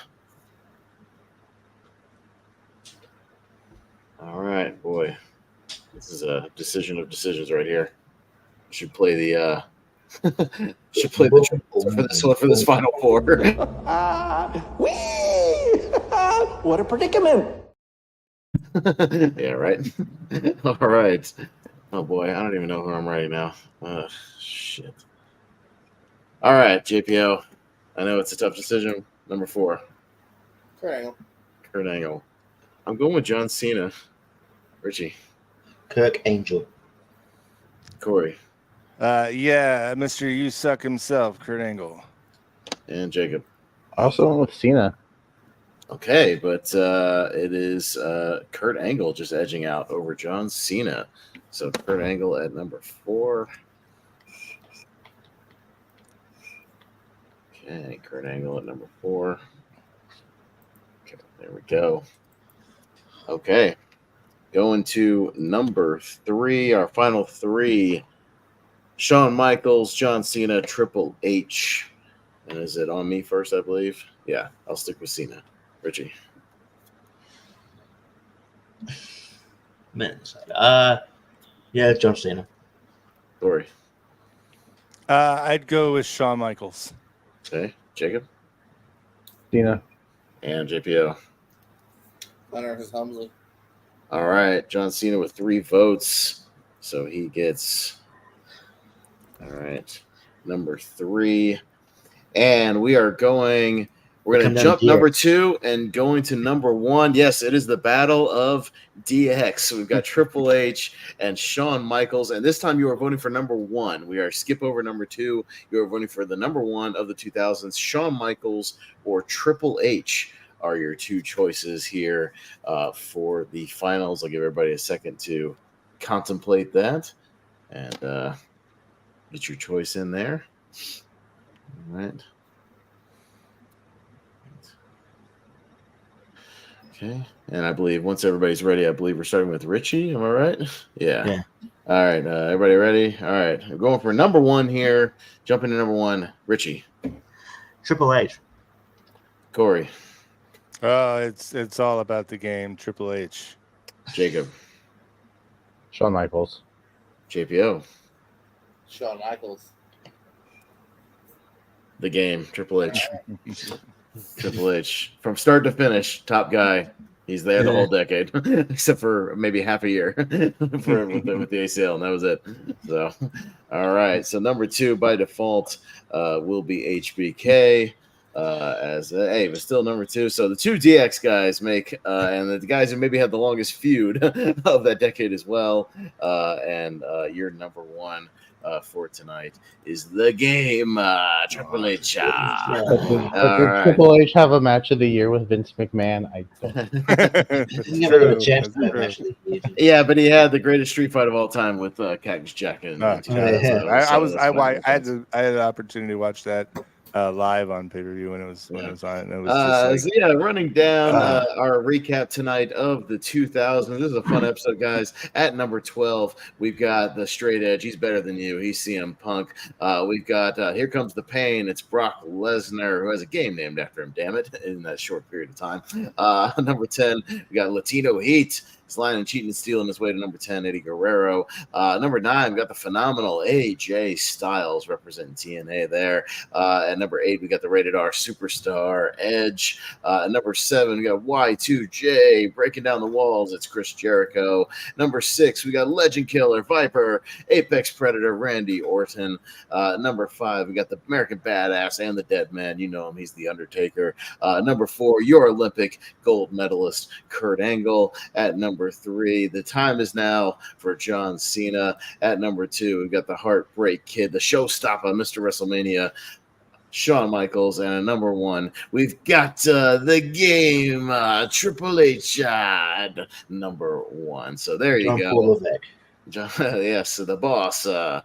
Speaker 1: All right, boy, this is a decision of decisions right here. Should play the for this final 4.
Speaker 6: What a predicament!
Speaker 1: Yeah, right. All right. Oh boy, I don't even know who I'm writing now. Shit. All right, JPO. I know it's a tough decision. Number 4.
Speaker 3: Kurt Angle.
Speaker 1: Kurt Angle. I'm going with John Cena. Richie.
Speaker 2: Kirk Angel.
Speaker 1: Corey.
Speaker 5: Yeah, Mr. You Suck himself, Kurt Angle.
Speaker 1: And Jacob.
Speaker 4: I also went with Cena.
Speaker 1: Okay, but it is Kurt Angle just edging out over John Cena. So Kurt Angle at number 4. Okay, Kurt Angle at number 4. There we go. Okay. Going to number 3, our final 3. Shawn Michaels, John Cena, Triple H. And is it on me first, I believe? Yeah, I'll stick with Cena. Richie.
Speaker 2: Man, yeah, John Cena.
Speaker 1: Corey.
Speaker 5: I'd go with Shawn Michaels.
Speaker 1: Okay. Jacob.
Speaker 4: Cena.
Speaker 1: And JPO.
Speaker 3: Hunter is humbly.
Speaker 1: All right. John Cena with 3 votes. So he gets, all right, number 3. And we're going to jump number 2 and going to number 1. Yes, it is the battle of DX. So we've got Triple H and Shawn Michaels. And this time you are voting for number 1. We are skip over number 2. You are voting for the number 1 of the 2000s. Shawn Michaels or Triple H are your 2 choices here for the finals. I'll give everybody a second to contemplate that and get your choice in there. All right. Okay. And I believe once everybody's ready, I believe we're starting with Richie. Am I right? Yeah. All right. Everybody ready? All right. We're going for number 1 here. Jumping to number 1. Richie.
Speaker 2: Triple H.
Speaker 1: Corey.
Speaker 5: Oh, it's all about the game. Triple H.
Speaker 1: Jacob.
Speaker 4: Shawn Michaels.
Speaker 1: JPO.
Speaker 3: Shawn Michaels.
Speaker 1: The game. Triple H. Triple H. From start to finish, top guy. He's there the whole decade, except for maybe half a year with the ACL, and that was it. So, all right. So number 2 by default will be HBK. But still number 2. So the 2 DX guys make, and the guys who maybe had the longest feud of that decade as well. And your number 1 for tonight is the game, Triple H.
Speaker 4: Did Triple H have a match of the year with Vince McMahon? I don't.
Speaker 2: He never got a chance to have actually.
Speaker 1: Yeah, but he had the greatest street fight of all time with Cactus Jack in 2000.
Speaker 5: I had the opportunity to watch that live on pay-per-view when it was on. And it was just
Speaker 1: running down our recap tonight of the 2000s. This is a fun episode, guys. At number 12, we've got the Straight Edge. He's better than you. He's CM Punk. We've got Here Comes the Pain. It's Brock Lesnar, who has a game named after him, damn it, in that short period of time. Number 10, we got Latino Heat. He's lying, cheating, and stealing his way to number 10, Eddie Guerrero. Number 9, we got the phenomenal AJ Styles representing TNA there. At number 8, we got the rated R superstar Edge. At number 7, we got Y2J breaking down the walls. It's Chris Jericho. Number 6, we got Legend Killer Viper, Apex Predator Randy Orton. Number 5, we got the American Badass and the Dead Man. You know him. He's the Undertaker. Number 4, your Olympic gold medalist Kurt Angle. At number 3, the time is now for John Cena. At number 2, we've got the Heartbreak Kid, the showstopper, Mr. WrestleMania, Shawn Michaels. And at number 1, we've got the game, Triple H at number 1. So there you go. John, yes, the boss. There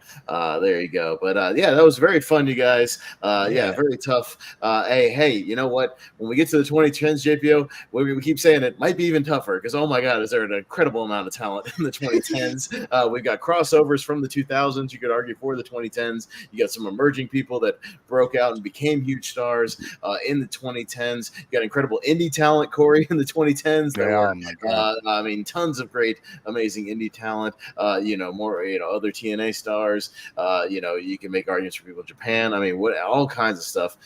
Speaker 1: you go. But that was very fun, you guys. Very tough. Hey, you know what? When we get to the 2010s, JPO, we keep saying it might be even tougher because, oh my God, is there an incredible amount of talent in the 2010s? We've got crossovers from the 2000s. You could argue for the 2010s. You got some emerging people that broke out and became huge stars in the 2010s. You got incredible indie talent, Corey, in the 2010s. Tons of great, amazing indie talent. More, other TNA stars. You can make arguments for people in Japan. All kinds of stuff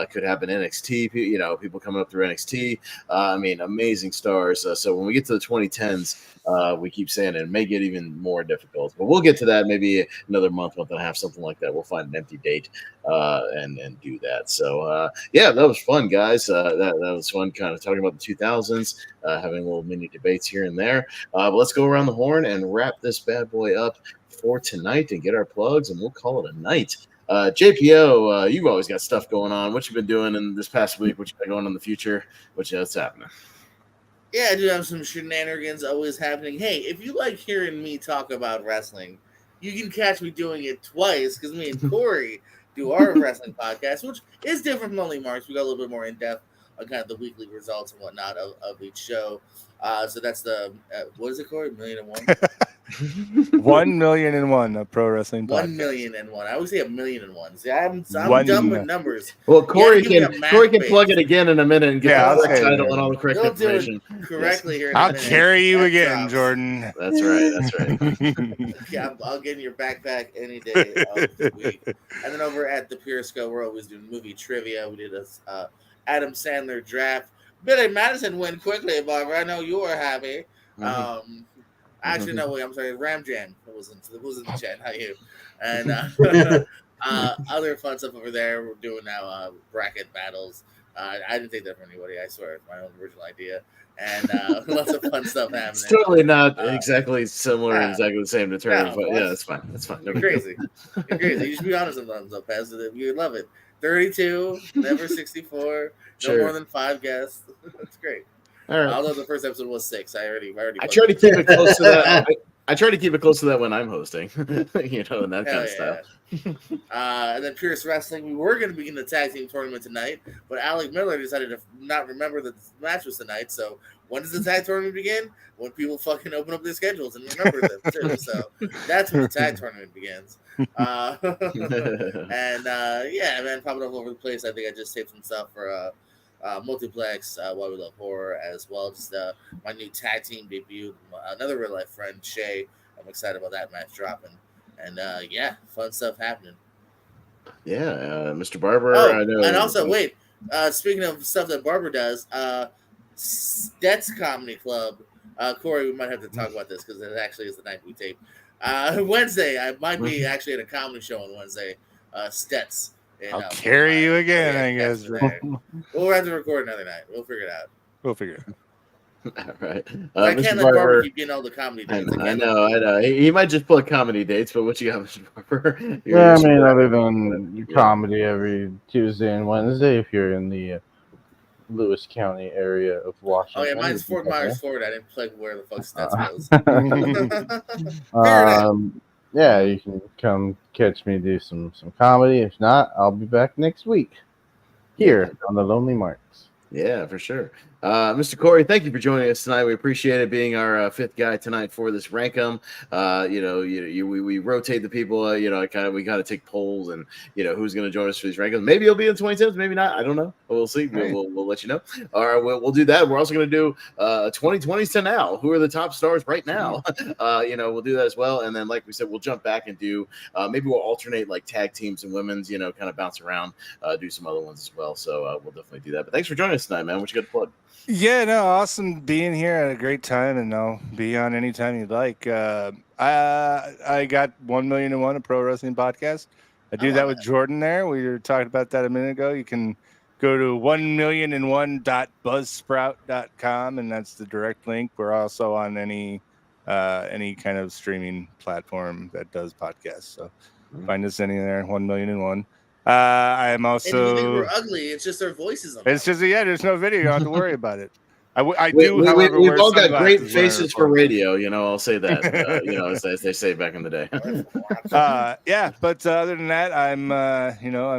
Speaker 1: could happen. NXT, people coming up through NXT. Amazing stars. So when we get to the 2010s, we keep saying it may get even more difficult, but we'll get to that maybe another month and a half, something like that. We'll find an empty date and do that. So that was fun, guys. That was fun, kind of talking about the 2000s, having little mini debates here and there. But let's go around the horn and wrap this bad boy up for tonight and get our plugs, and we'll call it a night. JPO, you've always got stuff going on. What you been doing in this past week? What you been going on in the future? What's happening?
Speaker 3: Yeah, I do have some shenanigans always happening. Hey, if you like hearing me talk about wrestling, you can catch me doing it twice because me and Corey do our wrestling podcast, which is different from Lonely Marks. We got a little bit more in depth kind of the weekly results and whatnot of each show. So that's the what is it, Corey? 1,000,001.
Speaker 5: 1,000,001 a pro wrestling podcast.
Speaker 3: 1,000,001. I always say 1,000,001. See, I'm
Speaker 5: One-
Speaker 3: dumb with numbers.
Speaker 1: Well,
Speaker 3: You
Speaker 1: Corey
Speaker 3: gotta give me
Speaker 1: can
Speaker 3: a math
Speaker 1: plug
Speaker 3: base.
Speaker 1: it again in a minute and get
Speaker 5: Yeah,
Speaker 1: the
Speaker 5: I'll
Speaker 1: correct
Speaker 5: say it
Speaker 1: title
Speaker 5: here.
Speaker 1: and all the correct
Speaker 3: We'll do it
Speaker 1: information.
Speaker 3: correctly here in a
Speaker 5: I'll
Speaker 3: minute.
Speaker 5: carry you
Speaker 3: That
Speaker 5: again,
Speaker 3: drops.
Speaker 5: Jordan.
Speaker 1: That's right. That's right.
Speaker 3: Yeah, I'll get in your backpack any day of the week. And then over at the Periscope, we're always doing movie trivia. We did a Adam Sandler draft. Billy Madison went quickly, Barber. I know you were happy. Actually, no, wait, I'm sorry. Ram Jam was in the chat, not you. And other fun stuff over there. We're doing now bracket battles. I didn't take that from anybody. I swear, it's my own original idea. And lots of fun stuff happening.
Speaker 1: It's totally not exactly similar,
Speaker 3: yeah.
Speaker 1: exactly the same determined,
Speaker 3: No,
Speaker 1: but
Speaker 3: what?
Speaker 1: yeah, that's fine. That's fine.
Speaker 3: You're crazy. You're crazy. You should be honest sometimes, though, Pez. You love it. 32, never 64,
Speaker 1: Sure.
Speaker 3: no more than 5 guests. That's great.
Speaker 1: All right.
Speaker 3: Although the first episode was 6, I already.
Speaker 1: I try to keep it close to that. I try to keep it close to that when I'm hosting, and that kind of stuff.
Speaker 3: And then Pierce Wrestling, we were going to begin the tag team tournament tonight, but Alec Miller decided to not remember that the match was tonight. So when does the tag tournament begin? When people fucking open up their schedules and remember them too. So that's when the tag tournament begins. Yeah, man, popping up all over the place. I think I just taped some stuff for Multiplex, Why We Love Horror, as well as my new tag team debut. Another real life friend, Shay. I'm excited about that match dropping. And yeah, fun stuff happening.
Speaker 1: Yeah, Mr. Barber.
Speaker 3: Oh,
Speaker 1: I know.
Speaker 3: and also, wait, speaking of stuff that Barber does, Stet's Comedy Club. Corey, we might have to talk about this because it actually is the night we tape. Wednesday, I might be actually at a comedy show on Wednesday. Stet's.
Speaker 5: I'll carry you again, I guess.
Speaker 3: We'll have to record another night. We'll figure it out.
Speaker 5: We'll figure it out.
Speaker 1: All right.
Speaker 3: I can't let Barber keep getting all the comedy dates.
Speaker 1: I know. He might just plug comedy dates, but what you got, Mr. Barber?
Speaker 4: Yeah, I mean, other than comedy every Tuesday and Wednesday, if you're in the Lewis County area of Washington.
Speaker 3: Oh, yeah, mine's Fort Myers, Florida. I didn't plug where the fuck Stats was.
Speaker 4: Yeah, you can come catch me do some comedy. If not, I'll be back next week here on the Lonely Marks.
Speaker 1: Yeah, for sure. Mr. Corey, thank you for joining us tonight. We appreciate it being our fifth guy tonight for this Rankum. We rotate the people. We kind of take polls and who's going to join us for these Rankums. Maybe he'll be in 2010s, maybe not. I don't know. But we'll see.
Speaker 5: Right.
Speaker 1: We'll let you know. All right, we'll do that. We're also going to do 2020s to now. Who are the top stars right now? We'll do that as well. And then, like we said, we'll jump back and do maybe we'll alternate like tag teams and women's. Kind of bounce around, do some other ones as well. So we'll definitely do that. But thanks for joining us tonight, man. What you got to plug?
Speaker 5: Yeah, no, awesome being here. I had a great time, and I'll be on anytime you'd like. I got 1,000,001, a pro wrestling podcast. I do that with Jordan there. We were talking about that a minute ago. You can go to 1,000,001.buzzsprout.com, and that's the direct link. We're also on any kind of streaming platform that does podcasts. So find us anywhere, 1,000,001. I'm also.
Speaker 3: And you think we're ugly? It's just our voices.
Speaker 5: It's just there's no video. You don't have to worry about it.
Speaker 1: We've all got great faces for radio. I'll say that. As they say back in the day.
Speaker 5: But other than that, I'm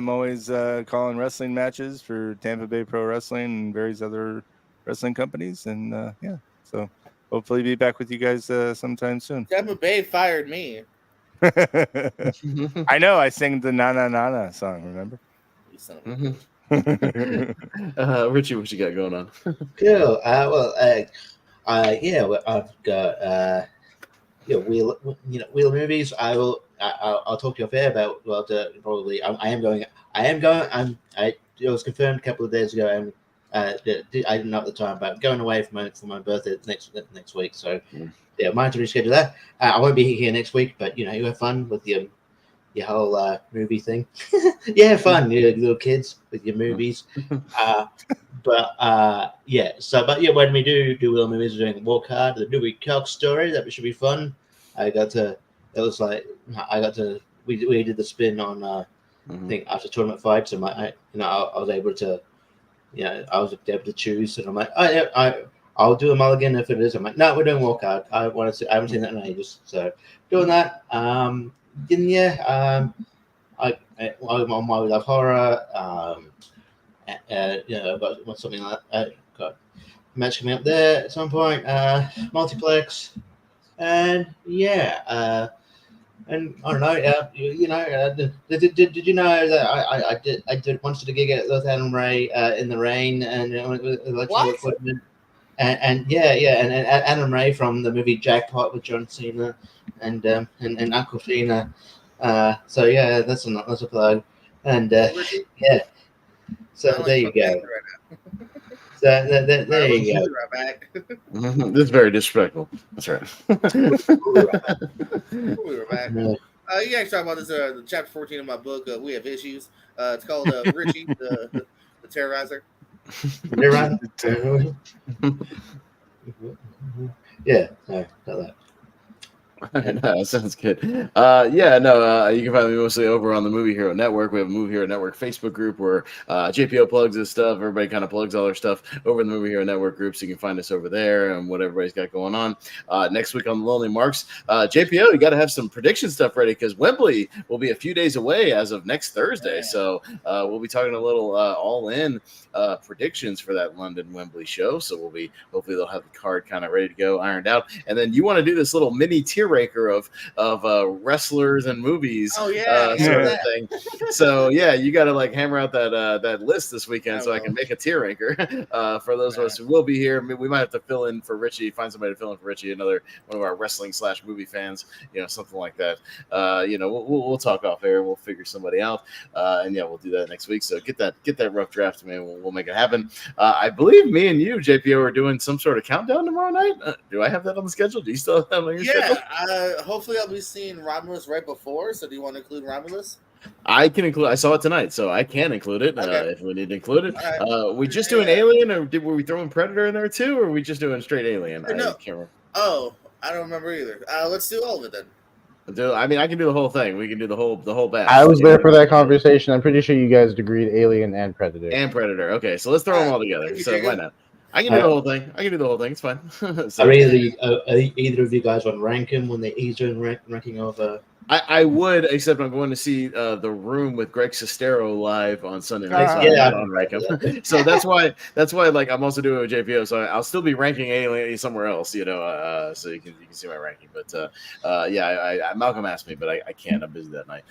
Speaker 5: always calling wrestling matches for Tampa Bay Pro Wrestling and various other wrestling companies, and so hopefully be back with you guys sometime soon.
Speaker 3: Tampa Bay fired me.
Speaker 5: I know. I sang the Na Na Na Na song. Remember?
Speaker 3: You son of a
Speaker 1: Richie, what you got going on?
Speaker 2: Cool. I've got Wheel movies. I'll talk to you off air about. Well, probably it was confirmed a couple of days ago. I didn't know at the time, but I'm going away for my birthday next week. So might have to reschedule that. I won't be here next week, but you have fun with your whole movie thing. Fun, little kids with your movies. When we do Wheel movies, we're doing Walk Hard, the Dewey Cox story. That should be fun. We did the spin on I think after tournament fights, and I was able to choose, and I'm like, I'll do a mulligan if it is. I'm like, no, we're doing Walk Hard. I haven't seen that in ages, so doing that. I'm on Why We Love Horror. got something like got a match coming up there at some point. Multiplex, and and I don't know. Did you know that I did once did a gig at with Adam Ray in the rain and with electrical equipment. And Adam Ray from the movie Jackpot with John Cena and Aquafina. So yeah, that's a plug. And yeah, so there you go. So there you go.
Speaker 3: Right back.
Speaker 1: This is very disrespectful. That's right.
Speaker 3: We were back. You guys talk about this chapter 14 of my book. We Have Issues. It's called Richie, the Terrorizer.
Speaker 2: Yeah, no, not that.
Speaker 1: No, sounds good. You can find me mostly over on the Movie Hero Network. We have a Movie Hero Network Facebook group where JPO plugs his stuff. Everybody kind of plugs all their stuff over in the Movie Hero Network group, so you can find us over there and what everybody's got going on. Next week on the Lonely Marks, JPO, you got to have some prediction stuff ready because Wembley will be a few days away as of next Thursday. So we'll be talking a little all-in predictions for that London Wembley show. So hopefully they'll have the card kind of ready to go, ironed out. And then you want to do this little mini tier ranker of wrestlers and movies. Sort of thing. So you got to like hammer out that list this weekend so I can make a tier ranker for those of us who will be here. I mean, we might have to fill in for Richie, find somebody to fill in for Richie, one of our wrestling / movie fans, something like that. We'll talk off air. We'll figure somebody out, and we'll do that next week. So get that rough draft to me. We'll make it happen. I believe me and you, JPO, are doing some sort of countdown tomorrow night. Do I have that on the schedule? Do you still have that on your schedule?
Speaker 3: Hopefully I'll be seeing Romulus right before. So do you want to include Romulus?
Speaker 1: I can include. I saw it tonight, so I can include it if we need to include it. Right. We just doing Alien, or were we throwing Predator in there too, or are we just doing straight Alien?
Speaker 3: No. I can't remember. I don't remember either. Let's do all of it then.
Speaker 1: I can do the whole thing. We can do the whole batch.
Speaker 4: I was there for that conversation. I'm pretty sure you guys agreed Alien and Predator.
Speaker 1: Okay, so let's throw them all together. So why not? I can do the whole thing. It's fine.
Speaker 2: Are either of you guys on ranking when they ease in ranking of?
Speaker 1: I would, except I'm going to see The Room with Greg Sestero live on Sunday night. On ranking. So that's why like I'm also doing it with JPO. So I'll still be ranking Alien somewhere else, so you can see my ranking. But Malcolm asked me, but I can't. I'm busy that night.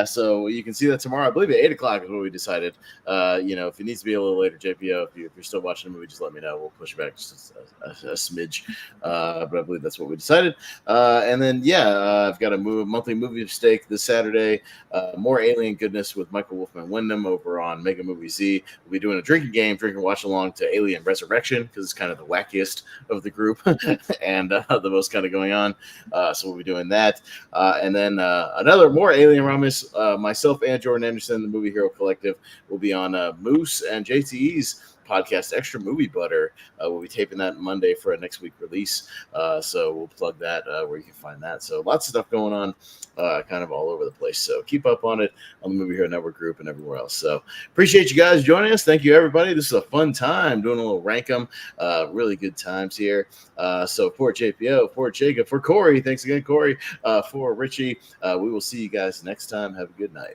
Speaker 1: So you can see that tomorrow. I believe at 8:00 is what we decided. If it needs to be a little later, JPO, if you're still watching the movie, just let me know. We'll push it back just a smidge. But I believe that's what we decided. And then I've got a monthly movie of steak this Saturday. More Alien goodness with Michael Wolfman Wyndham over on Mega Movie Z. We'll be doing a drinking watch along to Alien Resurrection because it's kind of the wackiest of the group and the most kind of going on. So we'll be doing that. And then more Alien Ramis. Myself and Jordan Anderson, the Movie Hero Collective, will be on Moose and JTE's podcast Extra Movie Butter. We'll be taping that Monday for a next week release, so we'll plug that where you can find that. So lots of stuff going on kind of all over the place, so keep up on it on the Movie Hero Network group and everywhere else. So appreciate you guys joining us. Thank you, everybody. This is a fun time doing a little rank 'em. Really good times here. So for JPO, for Jacob, for Corey, thanks again, Corey, for Richie, we will see you guys next time. Have a good night.